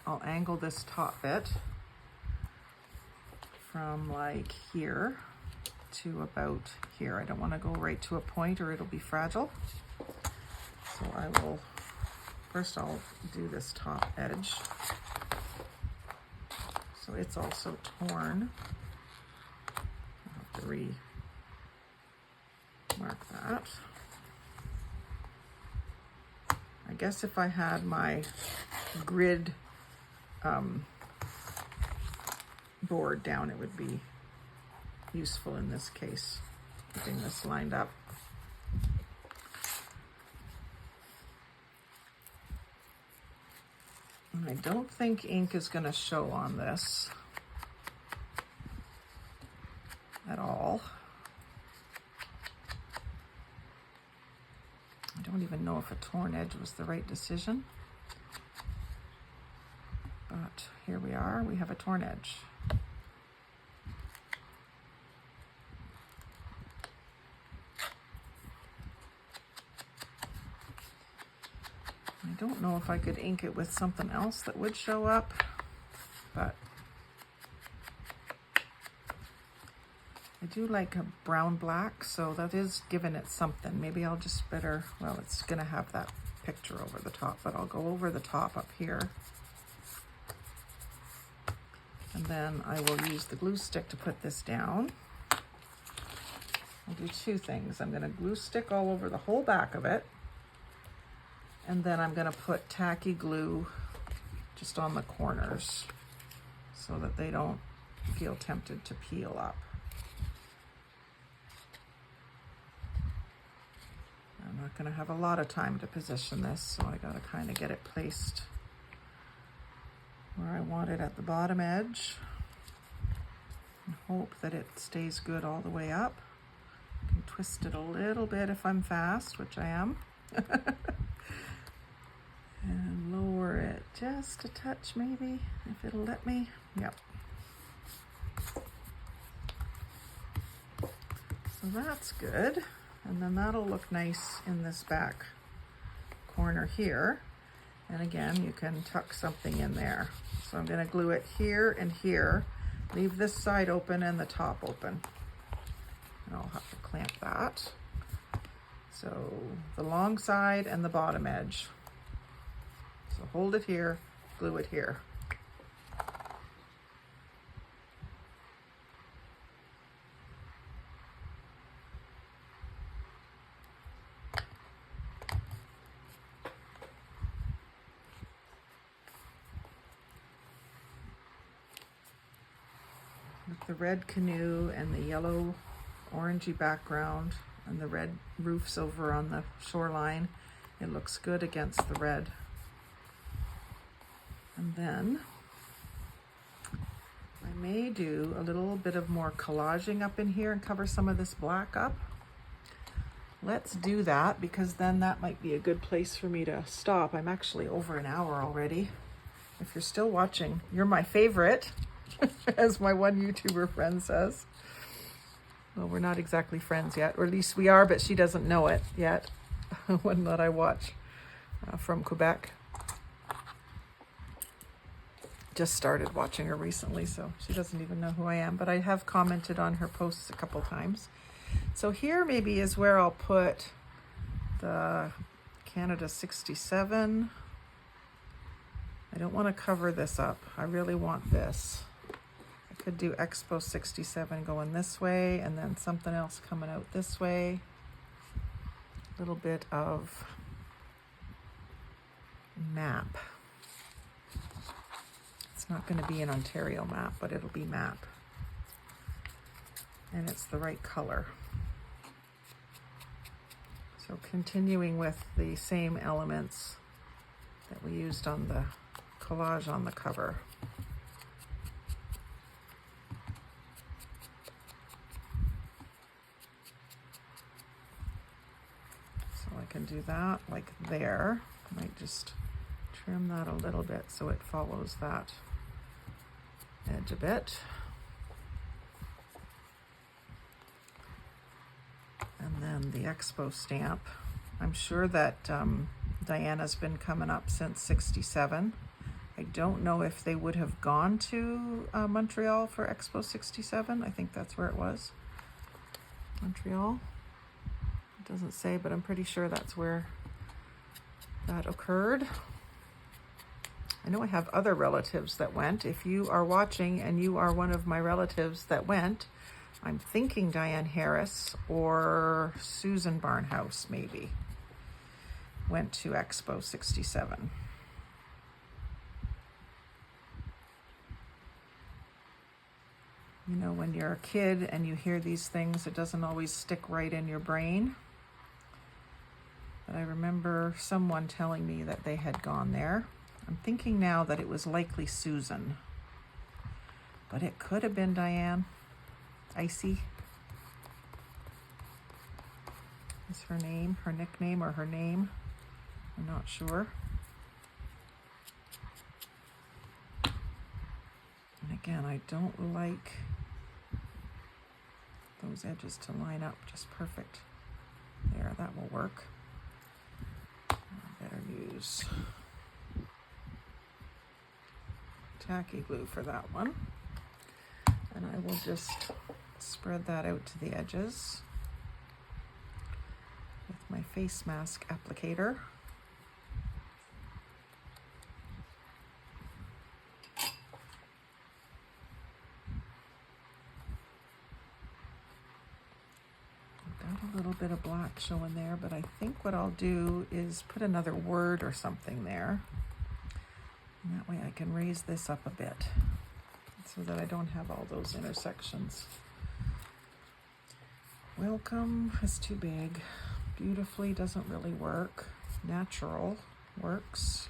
I'll angle this top bit from like here to about here. I don't want to go right to a point or it'll be fragile. So I will, first I'll do this top edge. So it's also torn. remark that. I guess if I had my grid board down, it would be useful in this case, getting this lined up. And I don't think ink is going to show on this at all. I don't even know if a torn edge was the right decision. But here we are, we have a torn edge. I don't know if I could ink it with something else that would show up, but I do like a brown black, so that is giving it something. Maybe I'll just better, well, it's gonna have that picture over the top, but I'll go over the top up here. And then I will use the glue stick to put this down. I'll do two things. I'm gonna glue stick all over the whole back of it. And then I'm gonna put tacky glue just on the corners so that they don't feel tempted to peel up. I'm not gonna have a lot of time to position this, so I gotta kind of get it placed where I want it at the bottom edge and hope that it stays good all the way up. I can twist it a little bit if I'm fast, which I am. And lower it just a touch maybe, if it'll let me. Yep. So that's good. And then that'll look nice in this back corner here. And again, you can tuck something in there. So I'm gonna glue it here and here. Leave this side open and the top open. And I'll have to clamp that. So the long side and the bottom edge. So hold it here, glue it here. With the red canoe and the yellow orangey background and the red roofs over on the shoreline, it looks good against the red. And then I may do a little bit of more collaging up in here and cover some of this black up. Let's do that, because then that might be a good place for me to stop. I'm actually over an hour already. If you're still watching, you're my favorite, as my one YouTuber friend says. Well, we're not exactly friends yet, or at least we are, but she doesn't know it yet. One that I watch from Quebec. Just started watching her recently, so she doesn't even know who I am, but I have commented on her posts a couple times. So here maybe is where I'll put the Canada 67. I don't want to cover this up. I really want this. I could do Expo 67 going this way and then something else coming out this way. A little bit of map. It's not going to be an Ontario map, but it'll be map. And it's the right color. So continuing with the same elements that we used on the collage on the cover. So I can do that like there. I might just trim that a little bit so it follows that edge a bit. And then the Expo stamp. I'm sure that Diana's been coming up since 67. I don't know if they would have gone to Montreal for Expo 67. I think that's where it was. Montreal. It doesn't say, but I'm pretty sure that's where that occurred. I know I have other relatives that went. If you are watching and you are one of my relatives that went, I'm thinking Diane Harris or Susan Barnhouse maybe went to Expo 67. You know, when you're a kid and you hear these things, it doesn't always stick right in your brain. But I remember someone telling me that they had gone there. I'm thinking now that it was likely Susan, but it could have been Diane. Icy is her name, her nickname, or her name. I'm not sure. And again, I don't like those edges to line up just perfect. There, that will work. I better use tacky glue for that one. And I will just spread that out to the edges with my face mask applicator. Got a little bit of black showing there, but I think what I'll do is put another word or something there. And that way I can raise this up a bit so that I don't have all those intersections. Welcome is too big. Beautifully doesn't really work. Natural works.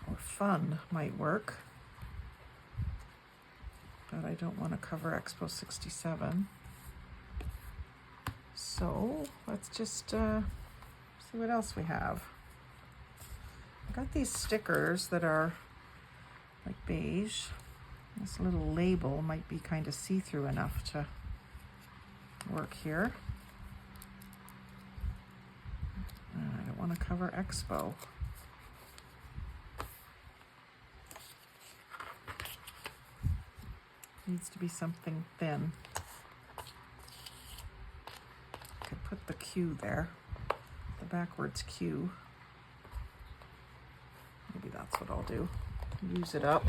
Or fun might work. But I don't want to cover Expo 67. So let's just see what else we have. I got these stickers that are like beige. This little label might be kind of see-through enough to work here. I don't want to cover Expo. Needs to be something thin. I could put the Q there, the backwards Q. Maybe that's what I'll do. Use it up.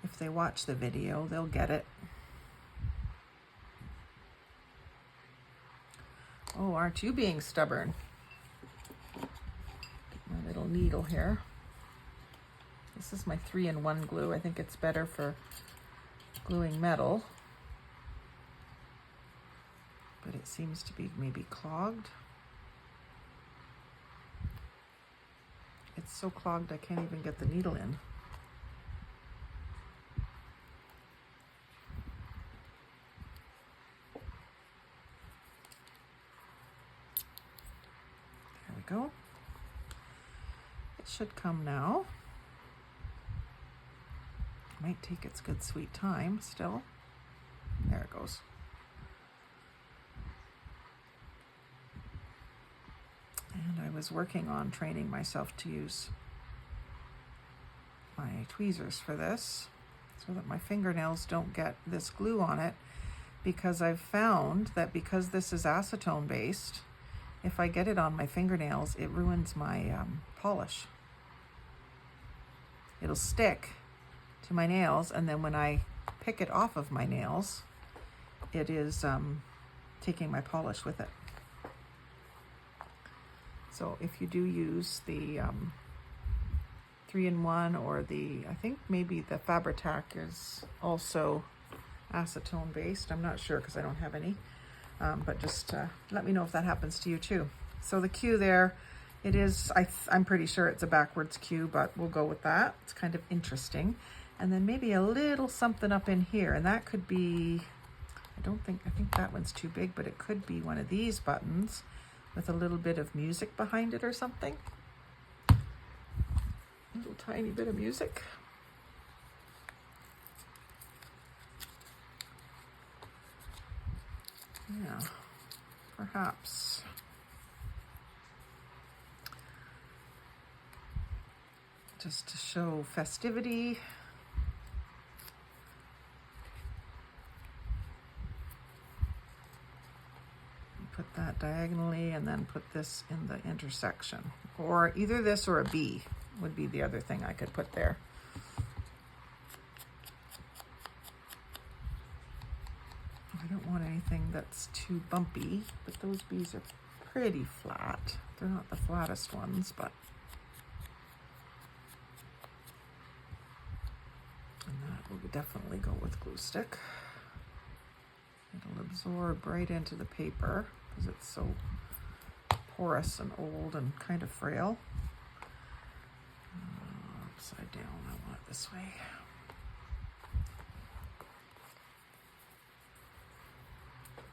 If they watch the video, they'll get it. Oh, aren't you being stubborn? My little needle here. This is my 3-in-1 glue. I think it's better for gluing metal. But it seems to be maybe clogged. It's so clogged I can't even get the needle in. There we go. It should come now. Might take its good sweet time still. There it goes. And I was working on training myself to use my tweezers for this so that my fingernails don't get this glue on it, because I've found that because this is acetone based, if I get it on my fingernails, it ruins my polish. It'll stick to my nails, and then when I pick it off of my nails, it is taking my polish with it. So if you do use the 3-in-1 or I think maybe the Fabri-Tac is also acetone based. I'm not sure because I don't have any, but just let me know if that happens to you too. So the Q there, it is, I'm pretty sure it's a backwards Q, but we'll go with that. It's kind of interesting. And then maybe a little something up in here, and that could be, I think that one's too big, but it could be one of these buttons with a little bit of music behind it or something. A little tiny bit of music. Yeah, perhaps. Just to show festivity. Put that that diagonally and then put this in the intersection. Or either this or a B would be the other thing I could put there. I don't want anything that's too bumpy, but those B's are pretty flat. They're not the flattest ones, but and that will definitely go with glue stick. It'll absorb right into the paper because it's so porous and old and kind of frail. Upside down, I want it this way.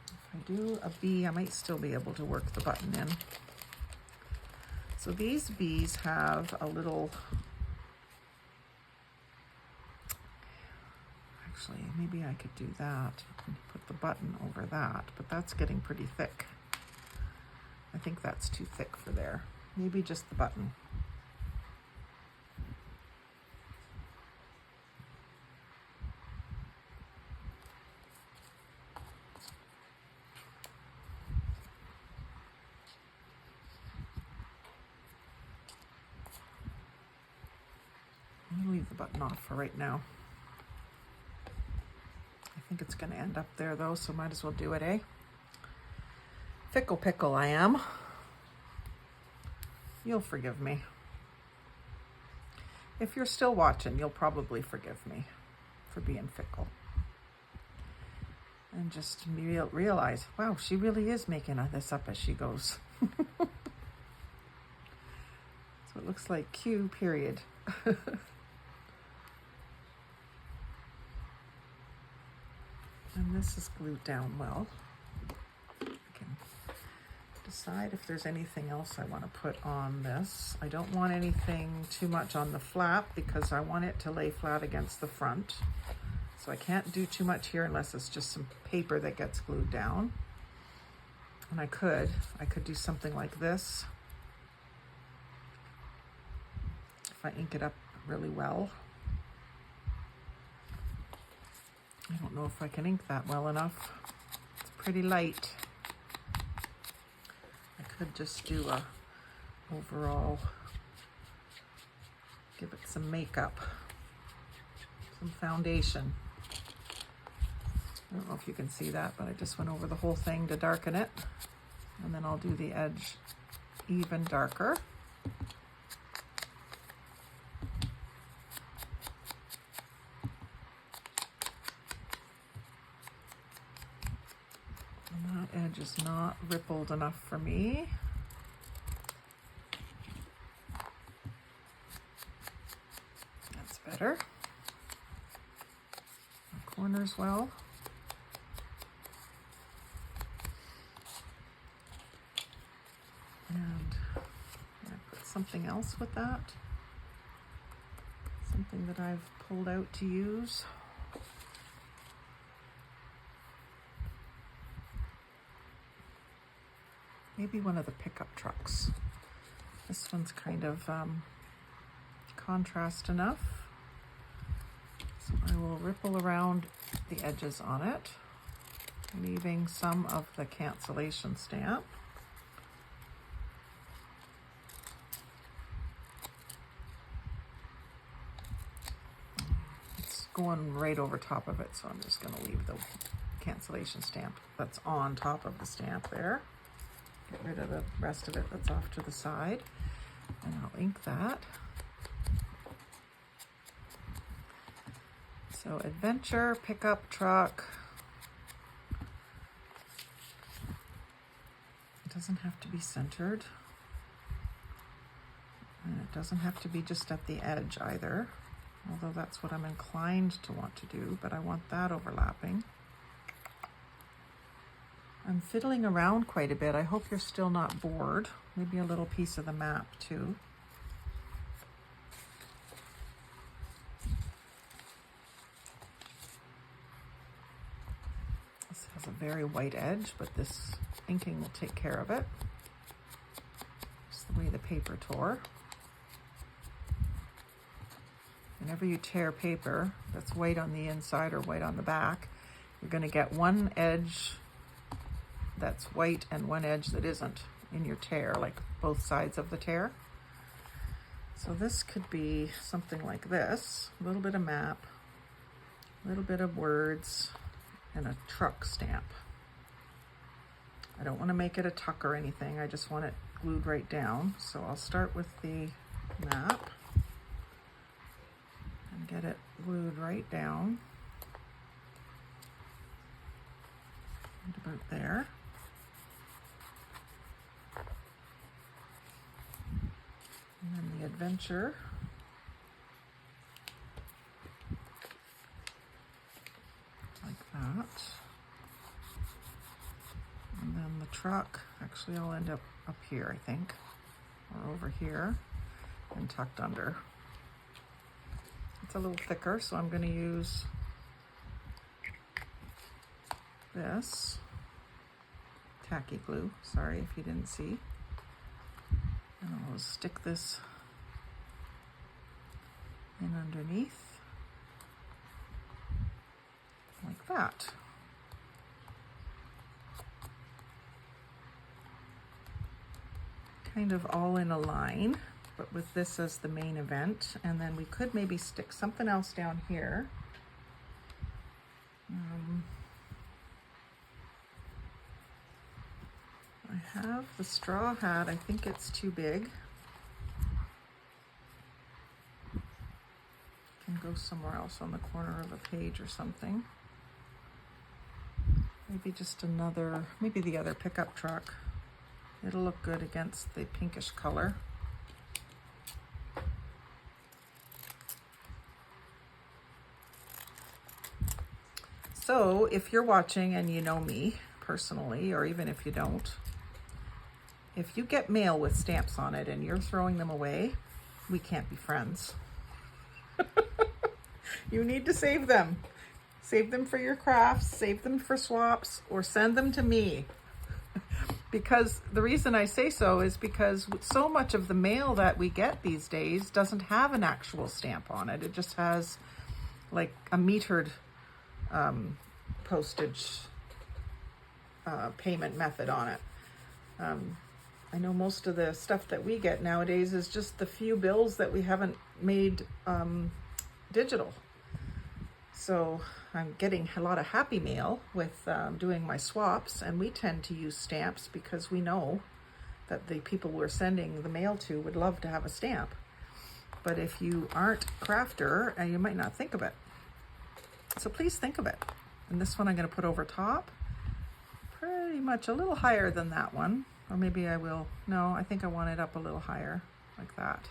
If I do a B, I might still be able to work the button in. So these B's have a little, actually, maybe I could do that and put the button over that, but that's getting pretty thick. I think that's too thick for there. Maybe just the button. I'll leave the button off for right now. I think it's going to end up there though, so might as well do it, eh? Fickle pickle I am. You'll forgive me. If you're still watching, you'll probably forgive me for being fickle. And just realize, wow, she really is making this up as she goes. So it looks like Q period. And this is glued down well. I can decide if there's anything else I want to put on this. I don't want anything too much on the flap because I want it to lay flat against the front. So I can't do too much here unless it's just some paper that gets glued down. And I could do something like this. If I ink it up really well. I don't know if I can ink that well enough. It's pretty light. I could just do a overall, give it some makeup, some foundation. I don't know if you can see that, but I just went over the whole thing to darken it. And then I'll do the edge even darker. Edge is not rippled enough for me. That's better. The corners well. And I put something else with that. Something that I've pulled out to use. Maybe one of the pickup trucks. This one's kind of contrast enough. So I will ripple around the edges on it, leaving some of the cancellation stamp. It's going right over top of it, so I'm just going to leave the cancellation stamp that's on top of the stamp there. Get rid of the rest of it that's off to the side, and I'll ink that. So adventure, pickup truck. It doesn't have to be centered. And it doesn't have to be just at the edge either, although that's what I'm inclined to want to do, but I want that overlapping. I'm fiddling around quite a bit. I hope you're still not bored. Maybe a little piece of the map too. This has a very white edge, but this inking will take care of it. Just the way the paper tore. Whenever you tear paper that's white on the inside or white on the back, you're going to get one edge that's white and one edge that isn't in your tear, like both sides of the tear. So this could be something like this, a little bit of map, a little bit of words, and a truck stamp. I don't want to make it a tuck or anything, I just want it glued right down. So I'll start with the map and get it glued right down. Right about there. And then the adventure. Like that. And then the truck, actually I'll end up here, I think, or over here and tucked under. It's a little thicker, so I'm going to use this tacky glue. Sorry if you didn't see. And I'll stick this in underneath like that. Kind of all in a line, but with this as the main event. And then we could maybe stick something else down here. I have the straw hat. I think it's too big. Can go somewhere else on the corner of a page or something. Maybe just another, maybe the other pickup truck. It'll look good against the pinkish color. So if you're watching and you know me personally, or even if you don't, if you get mail with stamps on it and you're throwing them away, we can't be friends. You need to save them. Save them for your crafts, save them for swaps, or send them to me. Because the reason I say so is because so much of the mail that we get these days doesn't have an actual stamp on it. It just has like a metered postage payment method on it. I know most of the stuff that we get nowadays is just the few bills that we haven't made digital. So I'm getting a lot of happy mail with doing my swaps, and we tend to use stamps because we know that the people we're sending the mail to would love to have a stamp. But if you aren't a crafter, you might not think of it. So please think of it. And this one I'm going to put over top, pretty much a little higher than that one. Or maybe I will, no, I think I want it up a little higher, like that.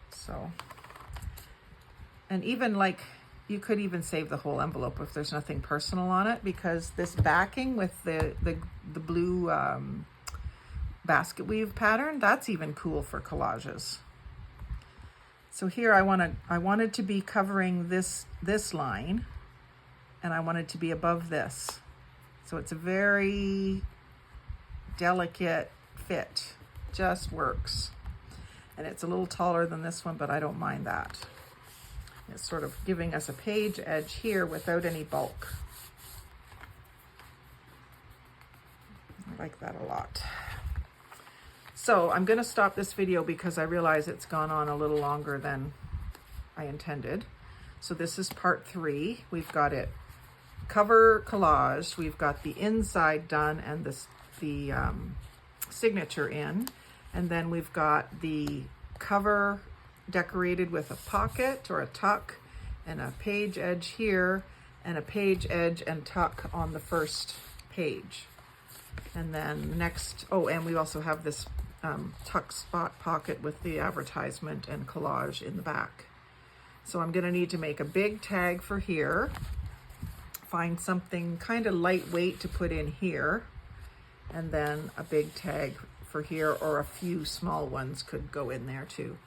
So, and even like, you could even save the whole envelope if there's nothing personal on it, because this backing with the blue basket weave pattern, that's even cool for collages. So here I wanted to be covering this line, and I wanted to be above this. So it's a very delicate fit, just works. And it's a little taller than this one, but I don't mind that. It's sort of giving us a page edge here without any bulk. I like that a lot. So I'm going to stop this video because I realize it's gone on a little longer than I intended. So this is part 3. We've got it cover collaged. We've got the inside done and the signature in. And then we've got the cover decorated with a pocket or a tuck and a page edge here and a page edge and tuck on the first page. And then next, oh, and we also have this tuck spot pocket with the advertisement and collage in the back. So I'm going to need to make a big tag for here, find something kind of lightweight to put in here, and then a big tag for here, or a few small ones could go in there too.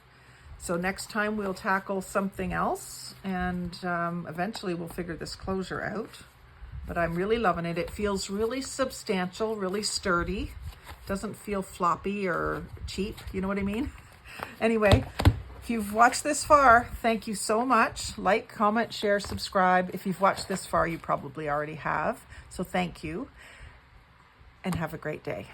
So next time we'll tackle something else, and eventually we'll figure this closure out. But I'm really loving it. It feels really substantial, really sturdy. Doesn't feel floppy or cheap, you know what I mean? Anyway, if you've watched this far, thank you so much. Like, comment, share, subscribe. If you've watched this far, you probably already have. So thank you. and have a great day.